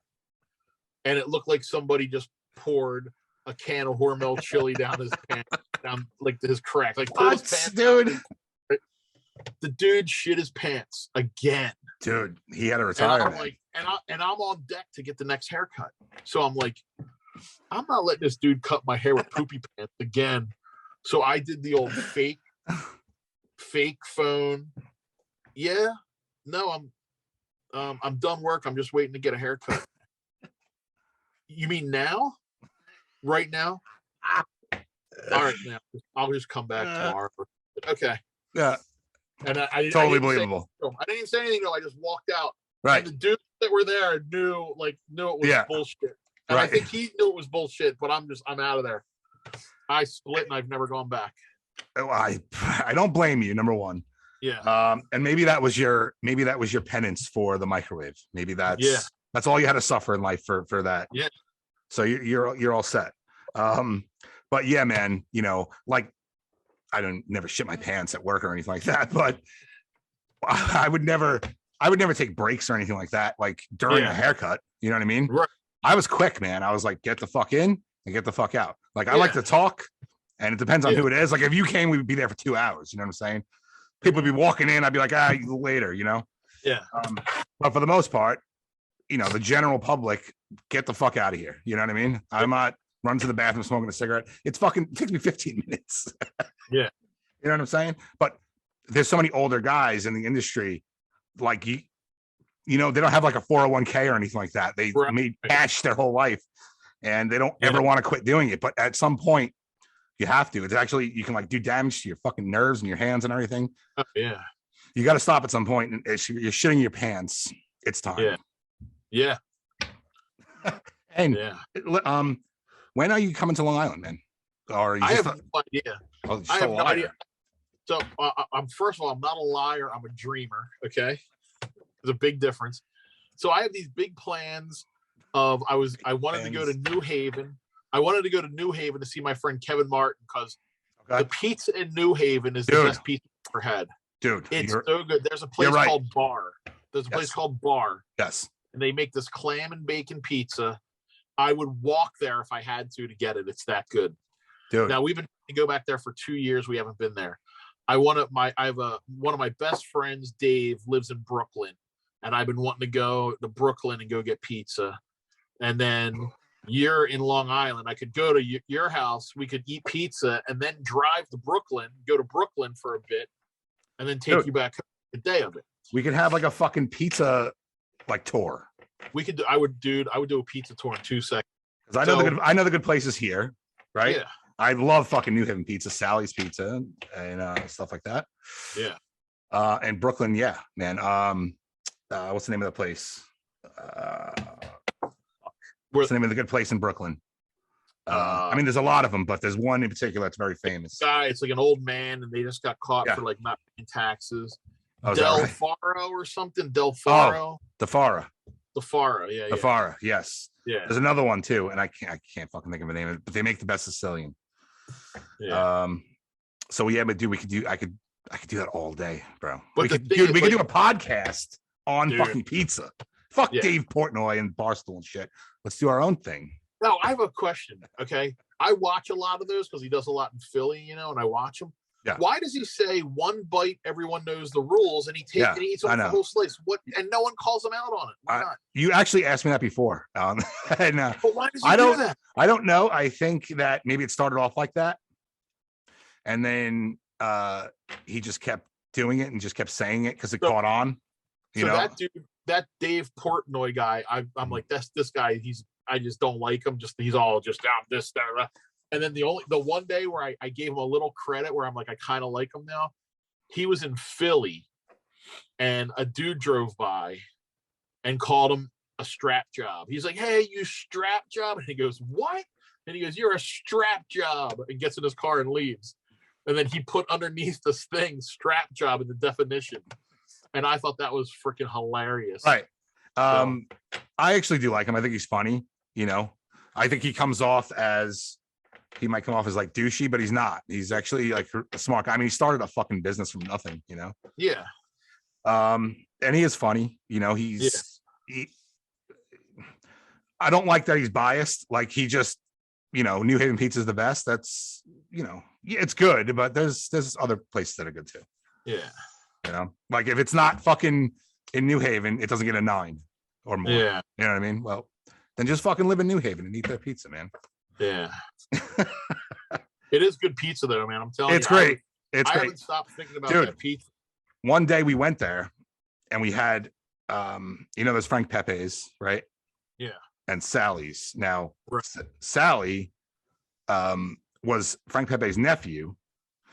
and it looked like somebody just poured a can of Hormel chili down his pants, down like his crack, like pulled his pants dude. Out. The dude shit his pants again. Dude, he had to retire. And I'm like, and I'm on deck to get the next haircut. So I'm like, I'm not letting this dude cut my hair with poopy pants again. So I did the old fake phone. Yeah, no, I'm done work. I'm just waiting to get a haircut. You mean now? Right now? All right, now I'll just come back tomorrow. Okay. Yeah. And I totally believable. I didn't even say anything though. I just walked out. Right. And the dudes that were there knew it was bullshit. And I think he knew it was bullshit, but I'm out of there. I split and I've never gone back. I don't blame you, number one. Yeah. And maybe that was your penance for the microwave. Maybe that's all you had to suffer in life for that. Yeah. So you're all set. But yeah, man, you know, like I never shit my pants at work or anything like that, but I would never take breaks or anything like that, like during a haircut. You know what I mean? Right. I was quick, man. I was like, get the fuck in and get the fuck out. Like, I like to talk, and it depends on who it is. Like, if you came, we would be there for 2 hours. You know what I'm saying? People would be walking in. I'd be like, later, you know? Yeah. But for the most part, you know, the general public, get the fuck out of here. You know what I mean? I'm not run to the bathroom smoking a cigarette. It takes me 15 minutes. Yeah. You know what I'm saying? But there's so many older guys in the industry, like you know, they don't have like a 401k or anything like that. They made cash their whole life, and they don't ever want to quit doing it. But at some point, you have to. It's actually, you can like do damage to your fucking nerves and your hands and everything. Oh, yeah. You got to stop at some point, and you're shitting your pants. It's time. Yeah. Yeah. And when are you coming to Long Island, man? Or I have no idea. Oh, I have no idea. So I'm first of all, I'm not a liar. I'm a dreamer. Okay, there's a big difference. So I have these big plans of I wanted to go to New Haven. I wanted to go to New Haven to see my friend Kevin Martin, because the pizza in New Haven is the best pizza I've ever had. Dude, it's so good. There's a place called Bar. There's a place called Bar. Yes. And they make this clam and bacon pizza. I would walk there if I had to get it. It's that good. Dude. Now we've been to go back there for 2 years. We haven't been there. I have one of my best friends, Dave, lives in Brooklyn, and I've been wanting to go to Brooklyn and go get pizza. And then you're in Long Island. I could go to your house. We could eat pizza and then drive to Brooklyn, go to Brooklyn for a bit, and then take you back a day of it. We could have like a fucking pizza like tour. We could. I would do a pizza tour in 2 seconds. Because I know the good places here, right? Yeah. I love fucking New Haven pizza, Sally's Pizza, and stuff like that. Yeah. And Brooklyn, yeah, man. What's the name of the place? What's the name of the good place in Brooklyn? I mean, there's a lot of them, but there's one in particular that's very famous. It's like an old man, and they just got caught for like not paying taxes. Oh, Del Faro or something. Del Faro. The Fara. The Fara, yeah. The Fara, yes. Yeah. There's another one too, and I can't fucking think of the name of it, but they make the best Sicilian. Yeah. So yeah, but dude, I could do that all day, bro. But we could do a podcast on fucking pizza. Fuck Dave Portnoy and Barstool and shit. Let's do our own thing. Now I have a question. Okay, I watch a lot of those because he does a lot in Philly, you know, and I watch them. Yeah. Why does he say one bite, everyone knows the rules, and he takes and he eats off the whole slice? What? And no one calls him out on it. Why not? You actually asked me that before. And, but why does he do that? I don't know. I think that maybe it started off like that, and then he just kept doing it and just kept saying it because it caught on. You know, that dude, that Dave Portnoy guy, I'm like, that's this guy. I just don't like him. He's all just down this, that. And then the one day where I gave him a little credit, where I'm like, I kind of like him now. He was in Philly, and a dude drove by and called him a strap job. He's like, "Hey, you strap job," and he goes, "What?" And he goes, "You're a strap job," and gets in his car and leaves. And then he put underneath this thing, "strap job," in the definition. And I thought that was freaking hilarious. Right. I actually do like him. I think he's funny. You know, I think he might come off as like douchey, but he's not. He's actually like a smart guy. I mean, he started a fucking business from nothing, you know? Yeah. And he is funny, you know, I don't like that he's biased. Like he just, you know, New Haven pizza is the best. That's, you know, it's good, but there's other places that are good too. Yeah. You know, like if it's not fucking in New Haven, it doesn't get a 9 or more. Yeah. You know what I mean? Well, then just fucking live in New Haven and eat their pizza, man. Yeah. It is good pizza though, man. I'm telling you. It's great. I haven't stopped thinking about that pizza. One day we went there and we had you know, there's Frank Pepe's, right? Yeah. And Sally's. Now Sally was Frank Pepe's nephew.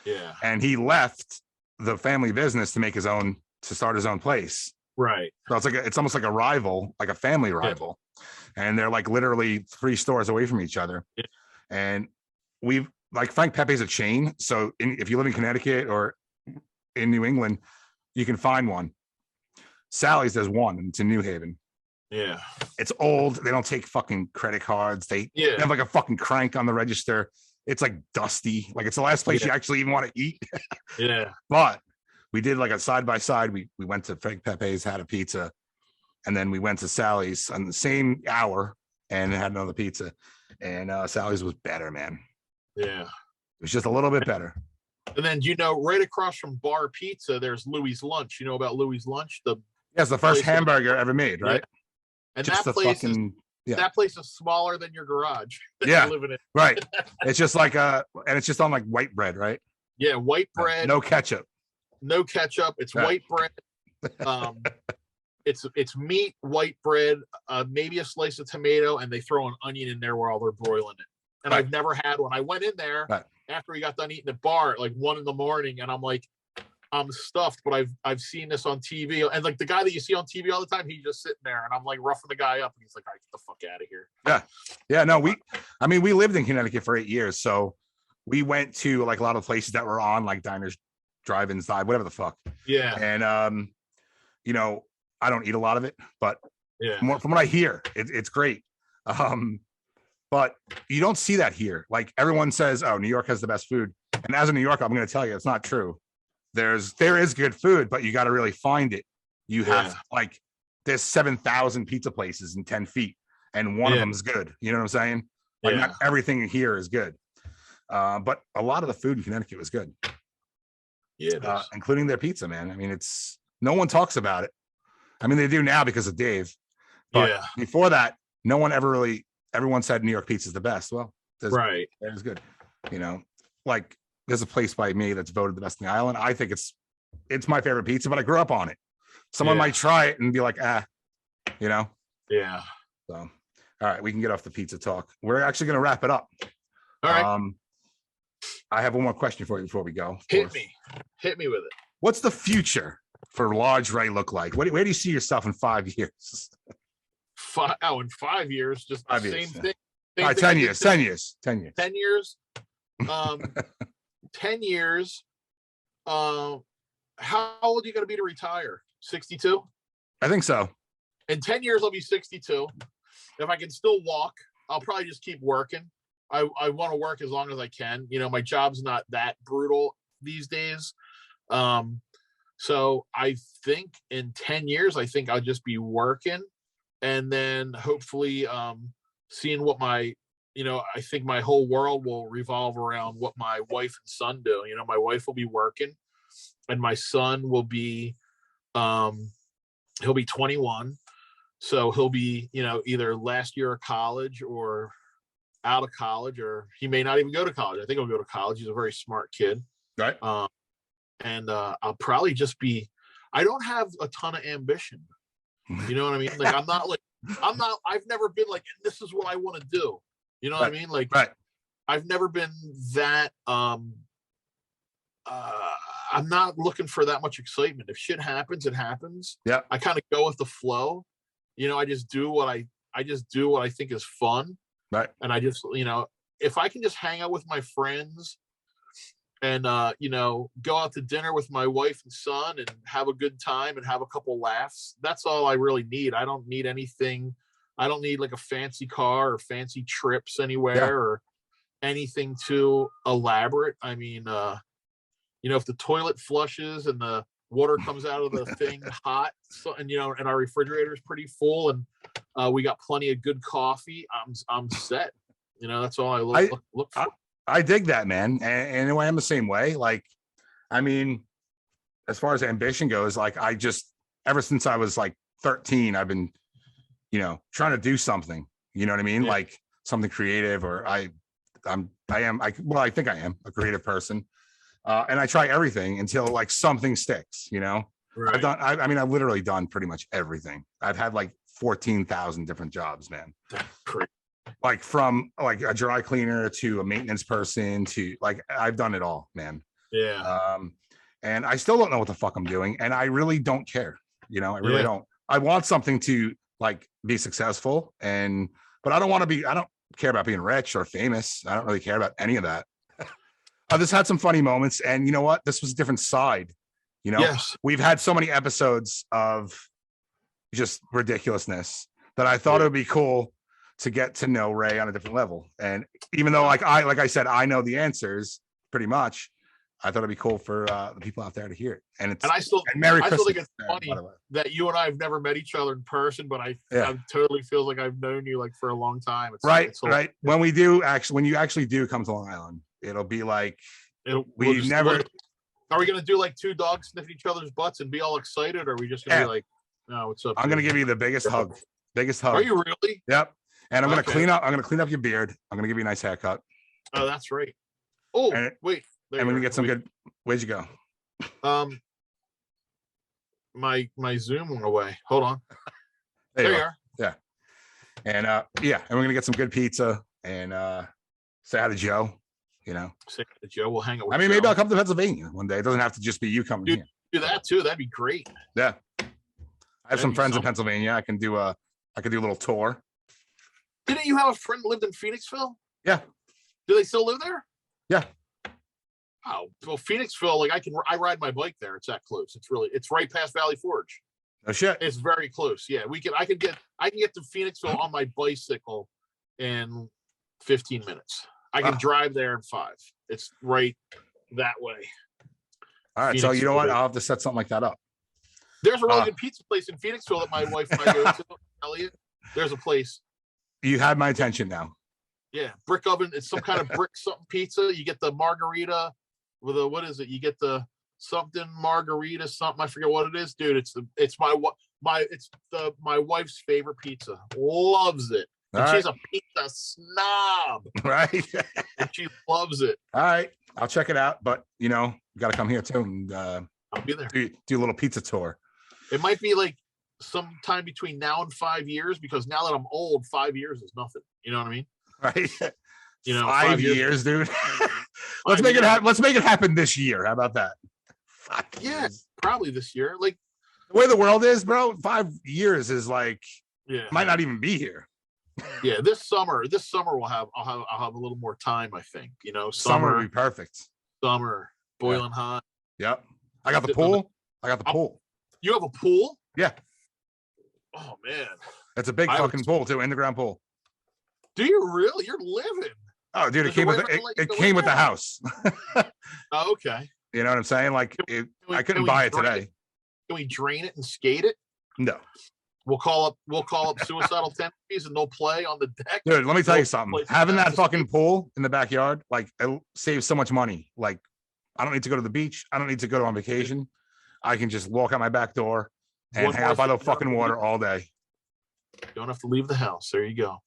Yeah. And he left the family business to start his own place. Right. So it's almost like a rival, like a family rival. And they're like literally 3 stores away from each other. Yeah. And we've like Frank Pepe's a chain. So if you live in Connecticut or in New England, you can find one. Sally's, there's one, and it's in New Haven. Yeah. It's old. They don't take fucking credit cards. They have like a fucking crank on the register. It's like dusty. Like it's the last place you actually even want to eat. Yeah. But we did like a side by side. We went to Frank Pepe's, had a pizza, and then we went to Sally's on the same hour and had another pizza. And Sally's was better, man. Yeah. It was just a little bit better. And then, right across from Bar Pizza, there's Louis Lunch. You know about Louis Lunch? It's the first hamburger ever made, right? Yeah. And just that place that place is smaller than your garage. Yeah, living in. Right. It's just like and it's just on like white bread, right? Yeah, white bread. No ketchup. No ketchup. It's white bread. It's meat, white bread, maybe a slice of tomato, and they throw an onion in there while they're broiling it. And I've never had one. I went in there after we got done eating at bar at like 1 a.m, and I'm like, I'm stuffed, but I've seen this on TV, and like the guy that you see on TV all the time, he's just sitting there, and I'm like roughing the guy up, and he's like, "All right, get the fuck out of here." Yeah. No, we lived in Connecticut for 8 years, so we went to like a lot of places that were on like diners, drive-ins, whatever the fuck. Yeah. And I don't eat a lot of it, but from what I hear, it's great. But you don't see that here. Like everyone says, "Oh, New York has the best food," and as a New Yorker, I'm going to tell you, it's not true. There is good food, but you got to really find it. You have like there's 7,000 pizza places in 10 feet, and one of them is good. You know what I'm saying? Like not everything here is good, but a lot of the food in Connecticut was good. Yeah, including their pizza, man. I mean, no one talks about it. I mean, they do now because of Dave, but before that, no one ever really. Everyone said New York pizza is the best. Well, that is good. Like. There's a place by me that's voted the best in the island. I think it's my favorite pizza, but I grew up on it. Someone might try it and be like, Yeah. So, all right, we can get off the pizza talk. We're actually going to wrap it up. All right. I have one more question for you before we go. Hit me with it. What's the future for Large Ray look like? Where do you see yourself in 5 years? In 5 years, just the same thing. All right, 10 years. 10 years. 10 years. 10 years. How old are you going to be to retire? 62? I think so. In 10 years, I'll be 62. If I can still walk, I'll probably just keep working. I want to work as long as I can. My job's not that brutal these days. So I think in 10 years, I think I'll just be working, and then hopefully seeing what I think my whole world will revolve around what my wife and son do. My wife will be working, and my son will be, he'll be 21. So he'll be, either last year of college or out of college, or he may not even go to college. I think he'll go to college. He's a very smart kid. Right. And I'll probably just I don't have a ton of ambition. You know what I mean? Like, I've never been like, this is what I want to do. You know what I mean? Like, I've never been that, I'm not looking for that much excitement. If shit happens, it happens. Yeah. I kind of go with the flow. I just do what I think is fun. Right. And I just, if I can just hang out with my friends and, go out to dinner with my wife and son and have a good time and have a couple laughs, that's all I really need. I don't need anything. I don't need like a fancy car or fancy trips anywhere or anything too elaborate. I mean, if the toilet flushes and the water comes out of the thing hot, and our refrigerator is pretty full, and we got plenty of good coffee, I'm set. That's all I look for. I dig that, man. And I am the same way. Like, I mean, as far as ambition goes, like ever since I was like 13, I've been trying to do something, you know what I mean? Like something creative, or I think I am a creative person. And I try everything until like something sticks, Right. I've literally done pretty much everything. I've had like 14,000 different jobs, man. Like from like a dry cleaner to a maintenance person to like, I've done it all, man. Yeah. And I still don't know what the fuck I'm doing. And I really don't care. I really don't. I want something to like be successful, but I don't care about being rich or famous. I don't really care about any of that. I just had some funny moments, and you know what? This was a different side You know, Yes. we've had so many episodes of just ridiculousness that I thought it would be cool to get to know Ray on a different level. And even though like I said, I know the answers pretty much, I thought it'd be cool for the people out there to hear it. And I still Merry think Christmas, it's funny by the way. that you and I have never met each other in person, but I totally feel like I've known you like for a long time. It's right. When you actually do come to Long Island, it'll be like we never. Are we gonna do like two dogs sniffing each other's butts and be all excited, or are we just gonna be like, no, what's up? I'm gonna give you the biggest hug. Biggest hug. Are you really? Yep. And I'm gonna clean up. I'm gonna clean up your beard. I'm gonna give you a nice haircut. Oh, that's right. Oh, wait. And we're gonna get some good. Where'd you go? My Zoom went away. Hold on. There you are. Yeah. And and we're gonna get some good pizza and say hi to Joe. You know, say hi to Joe. We'll hang out with Joe. Maybe I'll come to Pennsylvania one day. It doesn't have to just be you coming here. Do that too. That'd be great. Yeah. I have some friends in Pennsylvania. I can do a little tour. Didn't you have a friend that lived in Phoenixville? Yeah. Do they still live there? Yeah. Oh, well, Phoenixville, like I ride my bike there. It's that close. It's right past Valley Forge. Oh shit. It's very close. Yeah, I can get to Phoenixville on my bicycle in 15 minutes. I can drive there in 5. It's right that way. All right. So you know what? I'll have to set something like that up. There's a really good pizza place in Phoenixville that my wife and I go to. Elliot, there's a place. You had my attention now. Yeah, brick oven. It's some kind of brick something pizza. You get the margarita with a what is it? You get the something margarita something. I forget what it is, dude. It's my wife's favorite pizza. Loves it. And she's a pizza snob. Right. And she loves it. All right. I'll check it out. But you know, you gotta come here too and I'll be there. Do a little pizza tour. It might be like sometime between now and 5 years, because now that I'm old, 5 years is nothing. You know what I mean? Right. You know, 5 years, dude. Let's make it happen. Let's make it happen this year. How about that? Yeah, probably this year. Like the way the world is, bro. 5 years is like, might not even be here. Yeah, this summer I'll have a little more time. I think, you know, summer would be perfect. Summer boiling hot. Yep. I got the pool. Pool. You have a pool? Yeah. Oh man, it's a big fucking pool too, in the ground pool. Do you really? You're living. Oh, dude, it came with the house. Oh, okay. You know what I'm saying? Like, I couldn't buy it today. Can we drain it and skate it? No. We'll call up suicidal tendencies and they'll play on the deck. Dude, let me tell you something. Having that fucking pool in the backyard, like, it saves so much money. Like, I don't need to go to the beach. I don't need to go on vacation. I can just walk out my back door and hang out by the fucking water all day. Don't have to leave the house. There you go.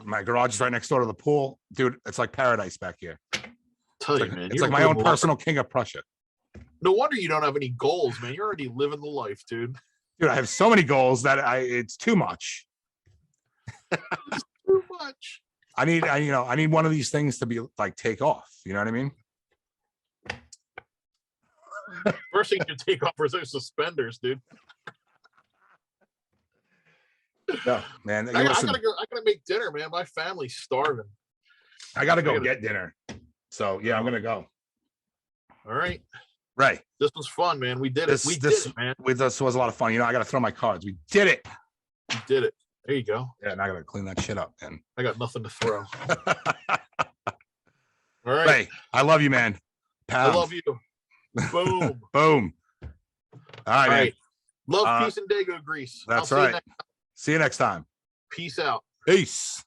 My garage is right next door to the pool. Dude, it's like paradise back here. Tell you, man. It's like my own personal king of Prussia. No wonder you don't have any goals, man. You're already living the life, dude. Dude, I have so many goals that it's too much. It's too much. I need one of these things to be like take off. You know what I mean? First thing you take off are those suspenders, dude. No, man. I gotta make dinner, man. My family's starving. I gotta go get dinner. So yeah, I'm gonna go. All right. Right. This was fun, man. We did it. We did it, man. This was a lot of fun. You know, I gotta throw my cards. We did it. We did it. There you go. Yeah, and I gotta clean that shit up, man. I got nothing to throw. All right. Hey, I love you, man. Pound. I love you. Boom. Boom. All right, man. Love, peace, and Dago grease. That's right. See you next time. Peace out. Peace.